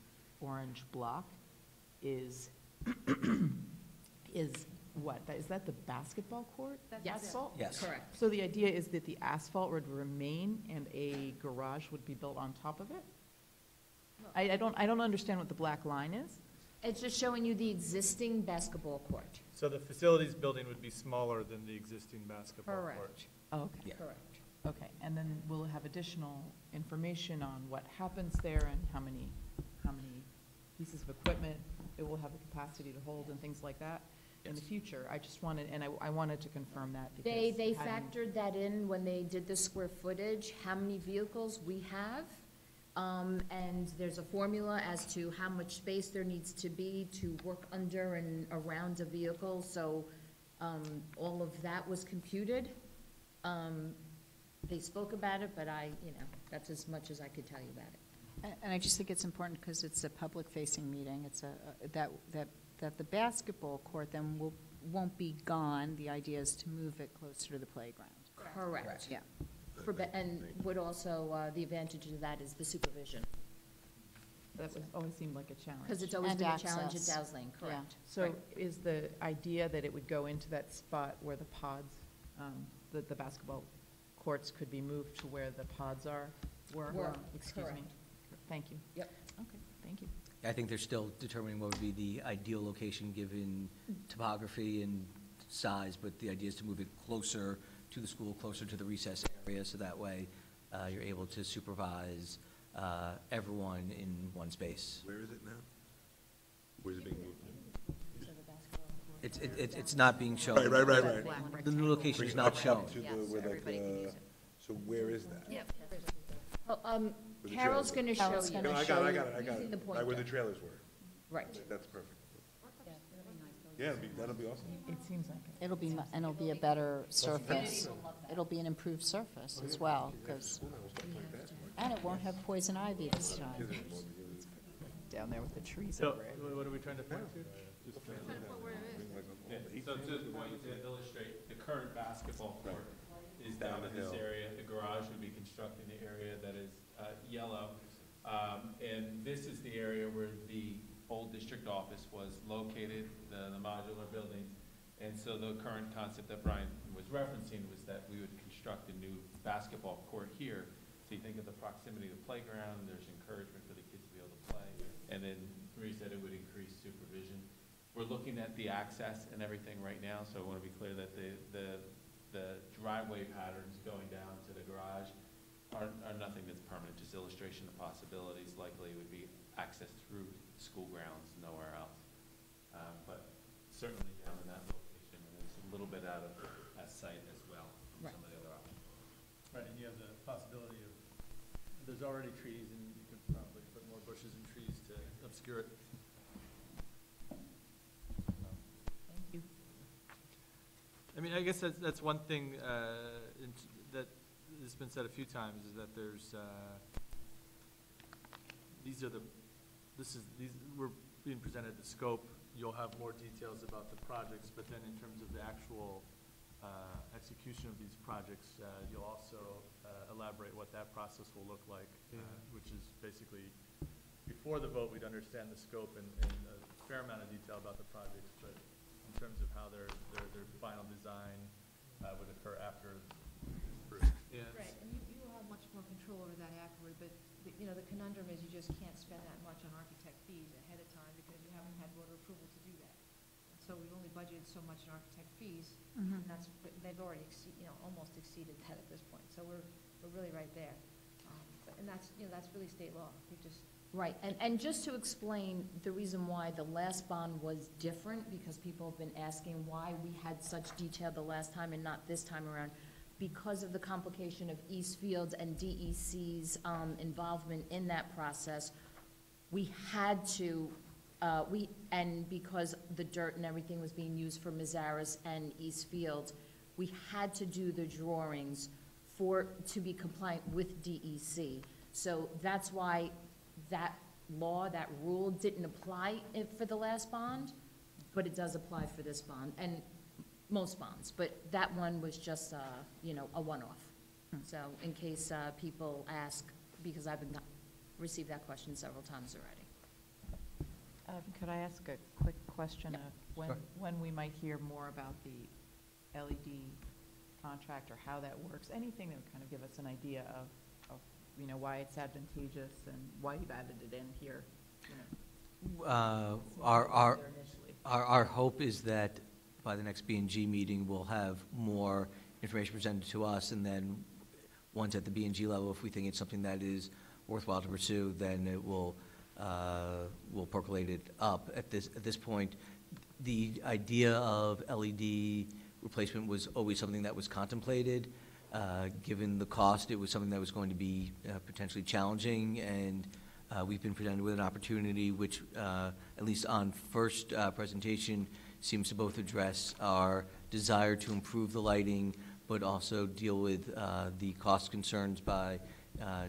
orange block is, is what? Is that the basketball court? Yes. Asphalt? Yes. correct. So the idea is that the asphalt would remain and a garage would be built on top of it? I don't understand what the black line is. It's just showing you the existing basketball court. So the facilities building would be smaller than the existing basketball court. Correct, Oh, okay. Yeah. correct. Okay, and then we'll have additional information on what happens there and how many pieces of equipment it will have the capacity to hold and things like that in the future. I just wanted, and I wanted to confirm that because. They having- factored that in when they did the square footage, how many vehicles we have. And there's a formula as to how much space there needs to be to work under and around a vehicle, so, all of that was computed. They spoke about it, but that's as much as I could tell you about it. And I just think it's important because it's a public-facing meeting. It's that the basketball court then won't be gone. The idea is to move it closer to the playground. Correct. Yeah. And would also, the advantage of that is the supervision, That was, always seemed like a challenge. because it's always And been a challenge at access. Dow's Lane, correct? So Right. is the idea that it would go into that spot where the pods, that the basketball courts could be moved to where the pods were? Excuse me. correct. Thank you. Yep. Okay, thank you. I think they're still determining what would be the ideal location given topography and size, but the idea is to move it closer to the school, closer to the recess area, so that way you're able to supervise everyone in one space. Where is it now? Where's it being moved? It's not being shown. Right. The new location is not Up shown. to the, Yes, where like, everybody can use it. so where is that? Oh, the Carol's gonna show Carol's you. gonna No, I got it. Using the Right where the pointer. trailers were. Right. That's perfect. Yeah, that'll be awesome. It seems like it. It'll be a better surface. It'll be an improved surface as well, because, and it won't have poison ivy this time. Down there with the trees So, over it. what are we trying to point to? So to the point, to illustrate, the current basketball court is down in this hill. area. The garage would be constructed in the area that is yellow. And this is the area where the old district office was located, the modular buildings. And so the current concept that Brian was referencing was that we would construct a new basketball court here. So you think of the proximity to the playground, there's encouragement for the kids to be able to play. And then Marie said it would increase supervision. We're looking at the access and everything right now, so I want to be clear that the driveway patterns going down to the garage are nothing that's permanent, just illustration of possibilities. Likely it would be access through school grounds, nowhere else. But certainly down in that location, and it's a little bit out of that site as well from Right. some of the other options. Right, and you have the possibility of, there's already trees, and you could probably put more bushes and trees to obscure it. Thank you. I mean, I guess that's one thing that has been said a few times, is that there's, we're being presented the scope. You'll have more details about the projects, but then in terms of the actual execution of these projects, you'll also elaborate what that process will look like, which is basically before the vote, we'd understand the scope and a fair amount of detail about the projects, but in terms of how their final design would occur after it's approved. Yeah. Right, and you will have much more control over that afterward, but, the conundrum is you just can't spend that much on architect fees ahead of time because you haven't had voter approval to do that. So we've only budgeted so much in architect fees, and they've already almost exceeded that at this point. So we're really right there. And that's really state law. We just. Right, and just to explain the reason why the last bond was different, because people have been asking why we had such detail the last time and not this time around, because of the complication of Eastfield's and DEC's involvement in that process, we had to, and because the dirt and everything was being used for Mazaris and Eastfield, we had to do the drawings to be compliant with DEC. So that's why that law, that rule didn't apply for the last bond, but it does apply for this bond, and most bonds. But that one was just, a one-off. So in case people ask, because I've received that question several times already. Could I ask a quick question of when we might hear more about the LED contract or how that works? Anything that would kind of give us an idea of why it's advantageous and why you've added it in here? Our hope is that by the next B&G meeting, we'll have more information presented to us, and then once at the B&G level, if we think it's something that is worthwhile to pursue, then it will we'll percolate it up. At this point, the idea of LED replacement was always something that was contemplated. Given the cost, it was something that was going to be potentially challenging, and we've been presented with an opportunity which, at least on first presentation, seems to both address our desire to improve the lighting, but also deal with the cost concerns by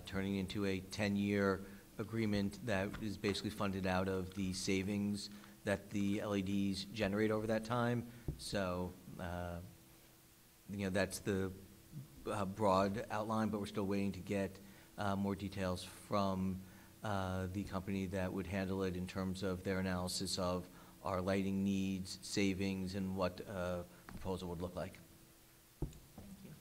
turning into a 10-year agreement that is basically funded out of the savings that the LEDs generate over that time. So, that's the broad outline, but we're still waiting to get more details from the company that would handle it in terms of their analysis of our lighting needs, savings, and what a proposal would look like. Thank you.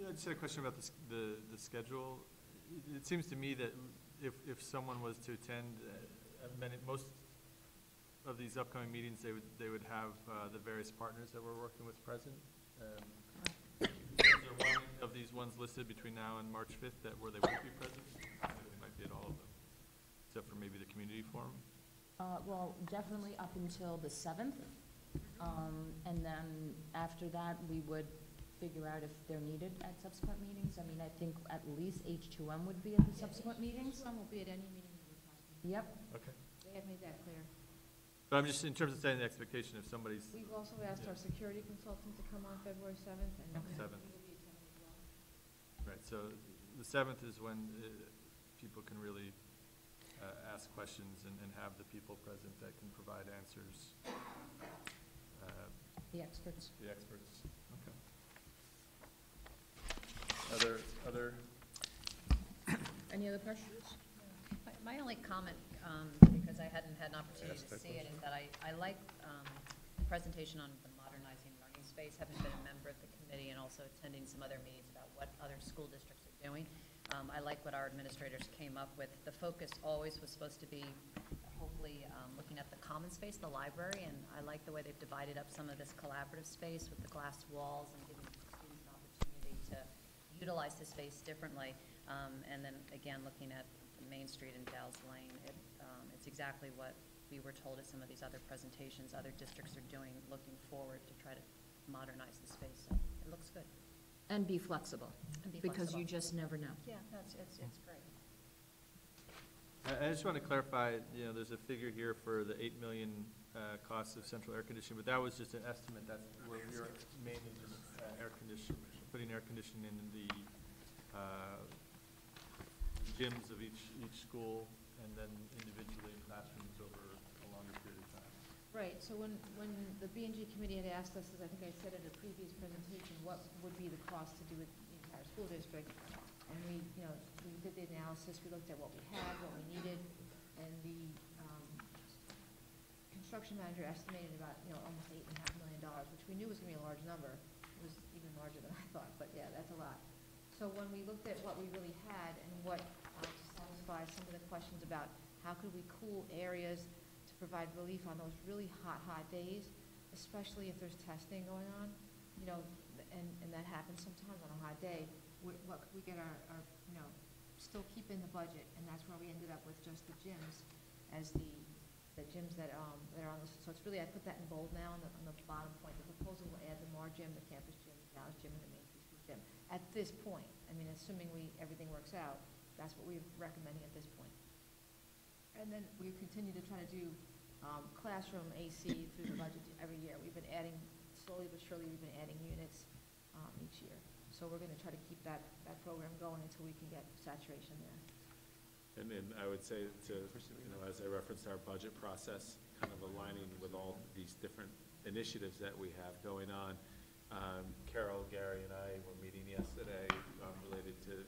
I just had a question about the schedule. It seems to me that if someone was to attend most of these upcoming meetings, they would have the various partners that we're working with present. Is there one of these ones listed between now and March 5th where they won't be present? They might be at all of them, except for maybe the community forum. Well, definitely up until the 7th, and then after that, we would figure out if they're needed at subsequent meetings. I mean, I think at least H2M would be at the subsequent meetings. H2M will be at any meeting that we possibly. Yep. Okay. They have made that clear. But I'm just, in terms of setting the expectation, if somebody's. We've also asked our security consultant to come on February 7th, and he 7th. will be attending as well. Right, so the 7th is when people can really ask questions and have the people present that can provide answers. The experts. The experts, okay. Other? Any other questions? My only comment, because I hadn't had an opportunity to see it, is that I like the presentation on the modernizing learning space, having been a member of the committee and also attending some other meetings about what other school districts are doing. I like what our administrators came up with. The focus always was supposed to be hopefully looking at the common space, the library, and I like the way they've divided up some of this collaborative space with the glass walls and giving students an opportunity to utilize the space differently. And then again, looking at Main Street and Dow's Lane, it's exactly what we were told at some of these other presentations other districts are doing, looking forward to try to modernize the space. So it looks good. And be flexible. And be Because you flexible. just never know. Yeah, it's great. I just want to clarify, there's a figure here for the $8 million cost of central air conditioning, but that was just an estimate. That's where we're mainly just putting air conditioning in the gyms of each school, and then individually in classrooms over a longer period of time. Right, so when the B&G committee had asked us, as I think I said in a previous presentation, what would be the cost to do with the entire school district, And we did the analysis, we looked at what we had, what we needed, and the construction manager estimated about, almost $8.5 million, which we knew was gonna be a large number. It was even larger than I thought, but yeah, that's a lot. So when we looked at what we really had and what to satisfy some of the questions about how could we cool areas to provide relief on those really hot days, especially if there's testing going on, and that happens sometimes on a hot day, what could we get our still keep in the budget, and that's where we ended up with just the gyms as the gyms that are on the, so it's really, I put that in bold now on the bottom point. The proposal will add the MAR gym, the campus gym, the Dallas gym, and the main preschool gym. At this point, assuming everything works out, that's what we're recommending at this point. And then we continue to try to do classroom AC through the budget every year. We've been adding, slowly but surely, we've been adding units each year. So we're going to try to keep that program going until we can get saturation there. And then I would say as I referenced our budget process, kind of aligning with all these different initiatives that we have going on. Carol, Gary, and I were meeting yesterday related to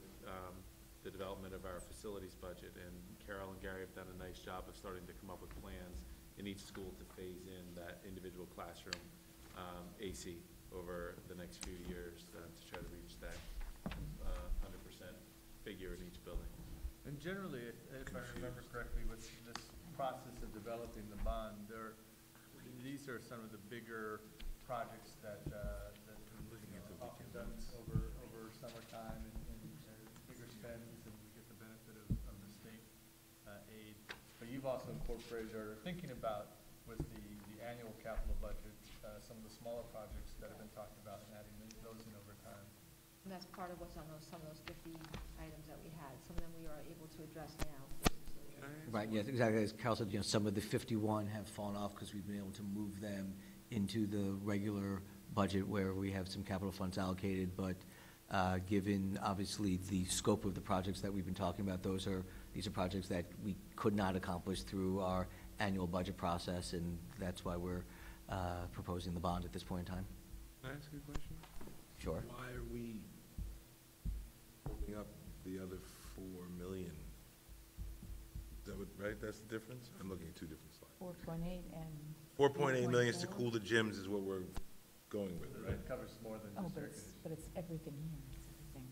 the development of our facilities budget, and Carol and Gary have done a nice job of starting to come up with plans in each school to phase in that individual classroom AC over the next few years to try to reach that 100% figure in each building. And generally, if I remember correctly, with this process of developing the bond, these are some of the bigger projects that often done over summertime and bigger spends, and we get the benefit of the state aid. But you've also incorporated or are thinking about with the annual capital budget, some of the smaller projects that have been talked about and adding those in over time. And that's part of what's on some of those 50 items that we had. Some of them we are able to address now. Right, yes, exactly. As Carol said, some of the 51 have fallen off because we've been able to move them into the regular budget where we have some capital funds allocated. But given, obviously, the scope of the projects that we've been talking about, these are projects that we could not accomplish through our annual budget process, and that's why we're proposing the bond at this point in time. Can I ask you a question? Sure. Why are we holding up the other 4 million? Right, that's the difference? I'm looking at two different slides. 4.8 and. 4.8 million is to cool the gyms is what we're going with, right? It covers more than Oh, just air conditioning. but it's everything here. It's everything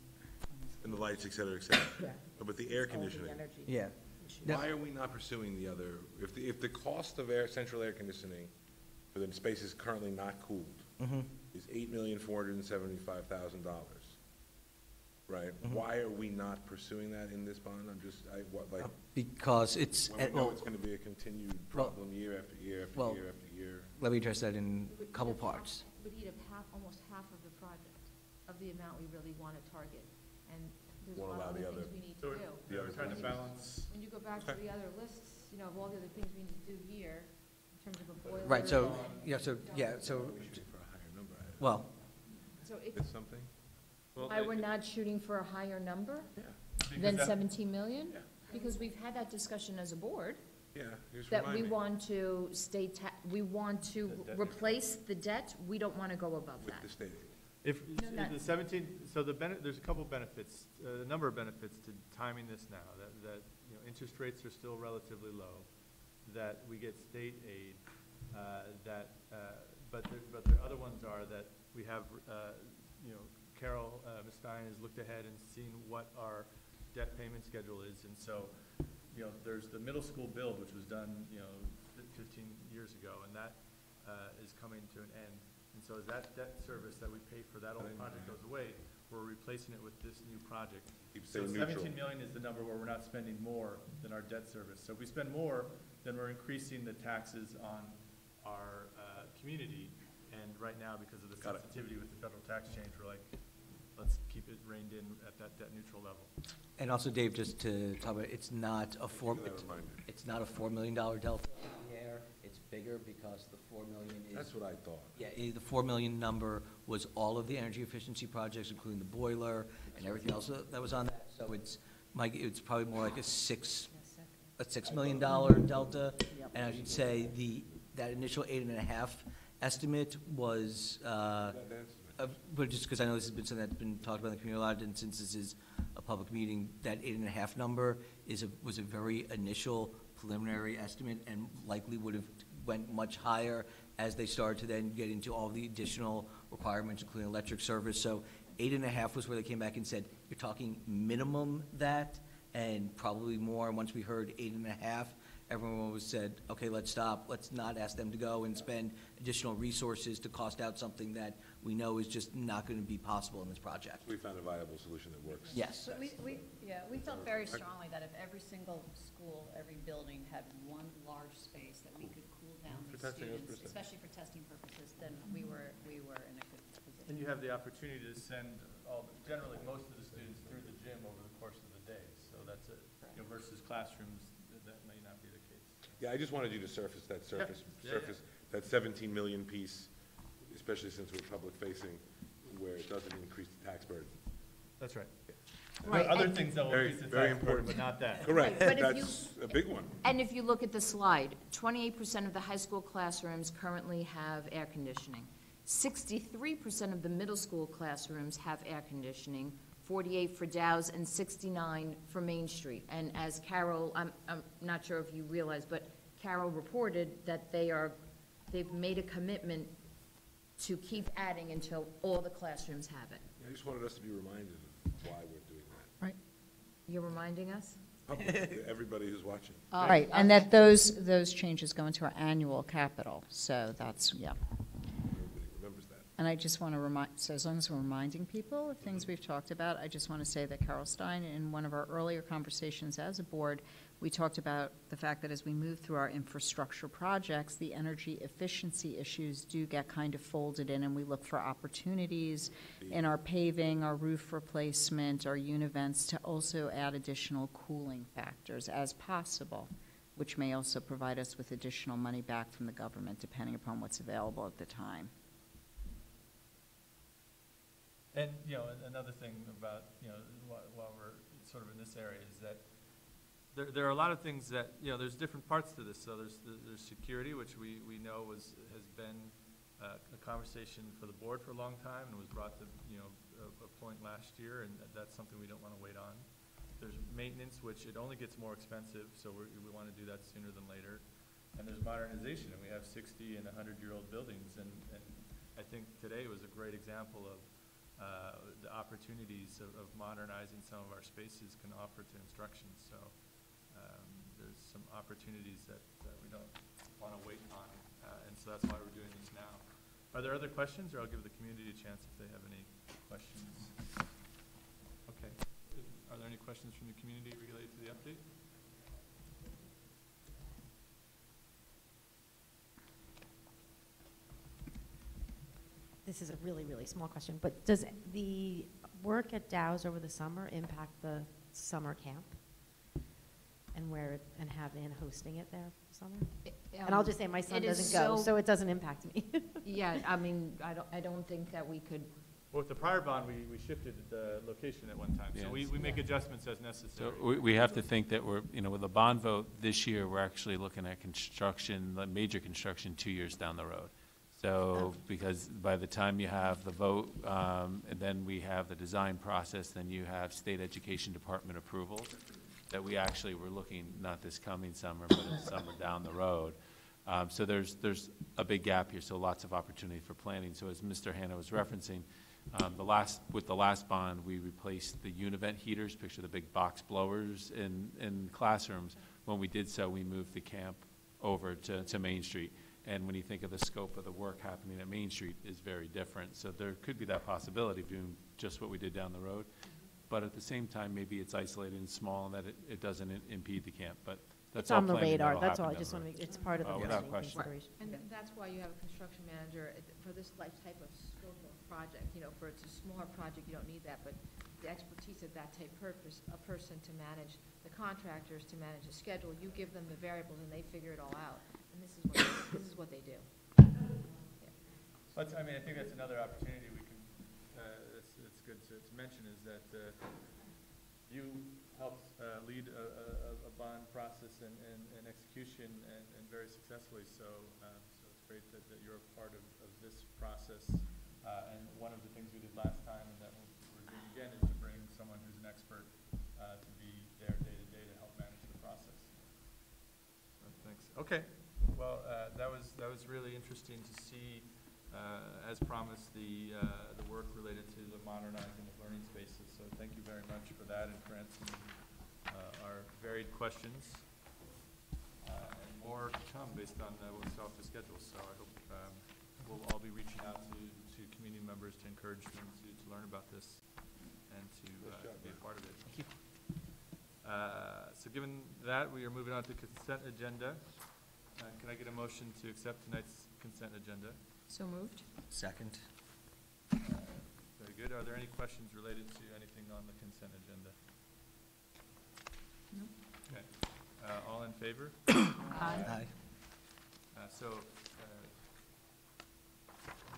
on this And the page. lights, et cetera, et cetera. Yeah. But the air All the conditioning, energy Yeah. issues. Now- why are we not pursuing the other, if the cost of central air conditioning for the spaces currently not cooled is $8,475,000, right? Why are we not pursuing that in this bond? Because it's, when we know well, it's gonna be a continued problem year after year after well, year after year. let me address that in We a couple would eat up parts. Would eat up almost half of the project, of the amount we really want to target. And there's a Won't lot of allow other the things we need So to do. The other we're trying to things. balance. When you go back to the other lists, of all the other things we need to do here, in terms of a boiler. Right, so, so, We should shoot for a higher number. well, So if, It's something? Well, Why we're not shooting for a higher number Because than that- 17 million? Yeah. Because we've had that discussion as a board, Yeah, just that remind we me. want to we want to The debt replace the debt, we don't want to go above With that. the state aid. If, not- the 17, so there's a couple benefits, a number of benefits to timing this now, that interest rates are still relatively low, that we get state aid, but the other ones are that we have, Carol, Ms. Stein has looked ahead and seen what our debt payment schedule is, and so, there's the middle school build, which was done, 15 years ago, and that is coming to an end. And so as that debt service that we pay for that old project goes away, we're replacing it with this new project. Keep So staying neutral. 17 million is the number where we're not spending more than our debt service. So if we spend more, then we're increasing the taxes on our community. And right now, because of the Got it. sensitivity with the federal tax change, we're like, let's keep it reined in at that debt neutral level. and also, Dave, just to talk about, it's not a Thank you for that reminder. it's not a $4 million delta in the air. It's bigger because the $4 million is. That's what I thought. Yeah, the $4 million number was all of the energy efficiency projects, including the boiler and everything else that was on that. So it's, Mike, it's probably more like a $6 million delta. And I should say, that initial 8.5 estimate was, That answers my But just because I know this has been something that's been talked about in the community a lot, and since this is a public meeting, that 8.5 number was a very initial preliminary estimate and likely would have went much higher as they started to then get into all the additional requirements, including electric service. So 8.5 was where they came back and said, you're talking minimum that, and probably more. And once we heard 8.5, everyone was said, okay, let's stop. Let's not ask them to go and spend additional resources to cost out something that we know is just not going to be possible in this project. We found a viable solution that works. Yes. But we felt very strongly that if every single school, every building had one large space that we could cool down For these testing, students, 100%. especially for testing purposes, then we were in a good position. And you have the opportunity to send generally most of the students through the gym over the course of the day. So that's versus classrooms, that may not be the case. Yeah, I just wanted you to surface, Yeah. that 17 million piece, especially since we're public facing, where it doesn't increase the tax burden. That's right. Right, There are other and- things that will Very- increase the very tax burden, important. but not that. Correct, But if you- that's a big one. And if you look at the slide, 28% of the high school classrooms currently have air conditioning. 63% of the middle school classrooms have air conditioning, 48 for Dow's and 69 for Main Street. And as Carol, I'm not sure if you realize, but Carol reported that they've made a commitment to keep adding until all the classrooms have it. I just wanted us to be reminded of why we're doing that. Right. You're reminding us? Public, everybody who's watching. Right, and that those changes go into our annual capital, so that's, yeah. Nobody remembers that. And I just want to remind, so as long as we're reminding people of things we've talked about, I just want to say that Carol Stein, in one of our earlier conversations as a board, we talked about the fact that as we move through our infrastructure projects, the energy efficiency issues do get kind of folded in, and we look for opportunities in our paving, our roof replacement, our univents, to also add additional cooling factors as possible, which may also provide us with additional money back from the government, depending upon what's available at the time. And, another thing about, while we're sort of in this area is that there are a lot of things that, there's different parts to this. So there's security, which we know has been a conversation for the board for a long time and was brought to, a point last year, and that's something we don't want to wait on. There's maintenance, which it only gets more expensive, so we want to do that sooner than later. And there's modernization, and we have 60 and 100-year-old buildings, and I think today was a great example of the opportunities of modernizing some of our spaces can offer to instruction. So there's some opportunities that we don't want to wait on, and so that's why we're doing this now. Are there other questions, or I'll give the community a chance if they have any questions? Okay. Are there any questions from the community related to the update? This is a really, really small question, but does the work at Dow's over the summer impact the summer camp? And have Ann hosting it there for summer? And I'll just say my son doesn't go, so it doesn't impact me. Yeah, I mean, I don't think that we could, Well, with the prior bond, we shifted the location at one time, so we make adjustments as necessary. So we have to think that we're, with the bond vote this year, we're actually looking at construction, like major construction, 2 years down the road. So, because by the time you have the vote, and then we have the design process, then you have state education department approval, that we actually were looking, not this coming summer, but in summer down the road. So there's a big gap here, so lots of opportunity for planning. So as Mr. Hanna was referencing, with the last bond, we replaced the univent heaters, picture the big box blowers in classrooms. When we did so, we moved the camp over to Main Street. And when you think of the scope of the work happening at Main Street is very different. So there could be that possibility of doing just what we did down the road. But at the same time, maybe it's isolated and small and that it doesn't impede the camp. But that's It's all on the planning radar, that'll that's all, I happen just down want the to make, it's part of the Without planning question. consideration. And that's why you have a construction manager for this type of scope of project. For it's a smaller project, you don't need that, but the expertise of that type a person to manage the contractors, to manage the schedule, you give them the variables and they figure it all out. And this is what they do. But, I think that's another opportunity we can, it's good to mention, is that you helped lead a bond process and execution and very successfully. So it's great that you're a part of this process. And one of the effort to be there day to day to help manage the process. Thanks. Okay. Well, that was really interesting to see, as promised, the work related to the modernizing of learning spaces. So thank you very much for that and for answering our varied questions. And more to come based on what's off the schedule. So I hope we'll all be reaching out to community members to encourage them to learn about this and to be a part of it. Thank you. So given that, we are moving on to consent agenda. Can I get a motion to accept tonight's consent agenda? So moved? Second. Very good. Are there any questions related to anything on the consent agenda? No. Okay. All in favor? Aye.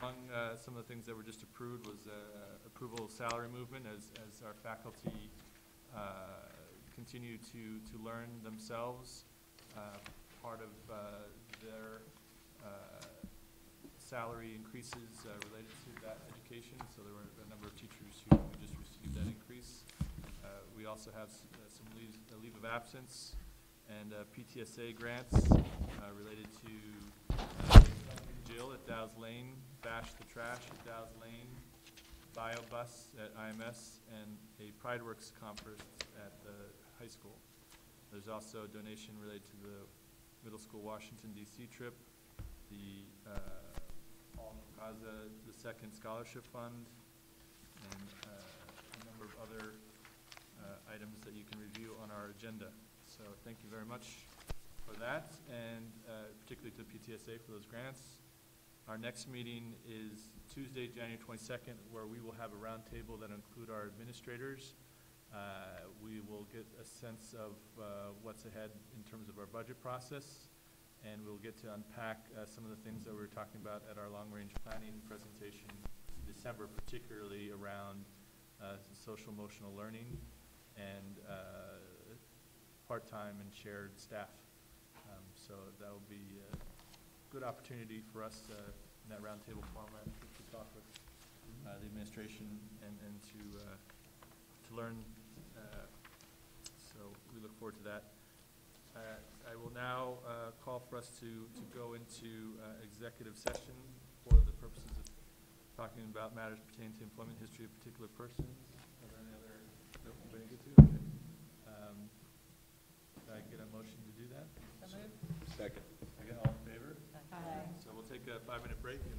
Among some of the things that were just approved was approval of salary movement as our faculty continue to learn themselves. Part of their salary increases related to that education, so there were a number of teachers who just received that increase. We also have some leave of absence and PTSA grants related to Jill at Dow's Lane, Bash the Trash at Dow's Lane, BioBus at IMS, and a PrideWorks conference at the high school. There's also a donation related to the middle school Washington, D.C. trip, the Paul Gaza II Scholarship Fund, and a number of other items that you can review on our agenda. So thank you very much for that, and particularly to PTSA for those grants. Our next meeting is Tuesday, January 22nd, where we will have a roundtable that include our administrators. We will get a sense of what's ahead in terms of our budget process, and we'll get to unpack some of the things that we were talking about at our long-range planning presentation in December, particularly around social emotional learning and part-time and shared staff. So that will be a good opportunity for us in that roundtable format to talk with the administration and to learn. So we look forward to that. I will now call for us to go into executive session for the purposes of talking about matters pertaining to employment history of particular persons. Are there any other? Nope, anybody get to? Okay. Can I get a motion to do that? So moved. Second. Again, all in favor? Aye. So we'll take a 5-minute break and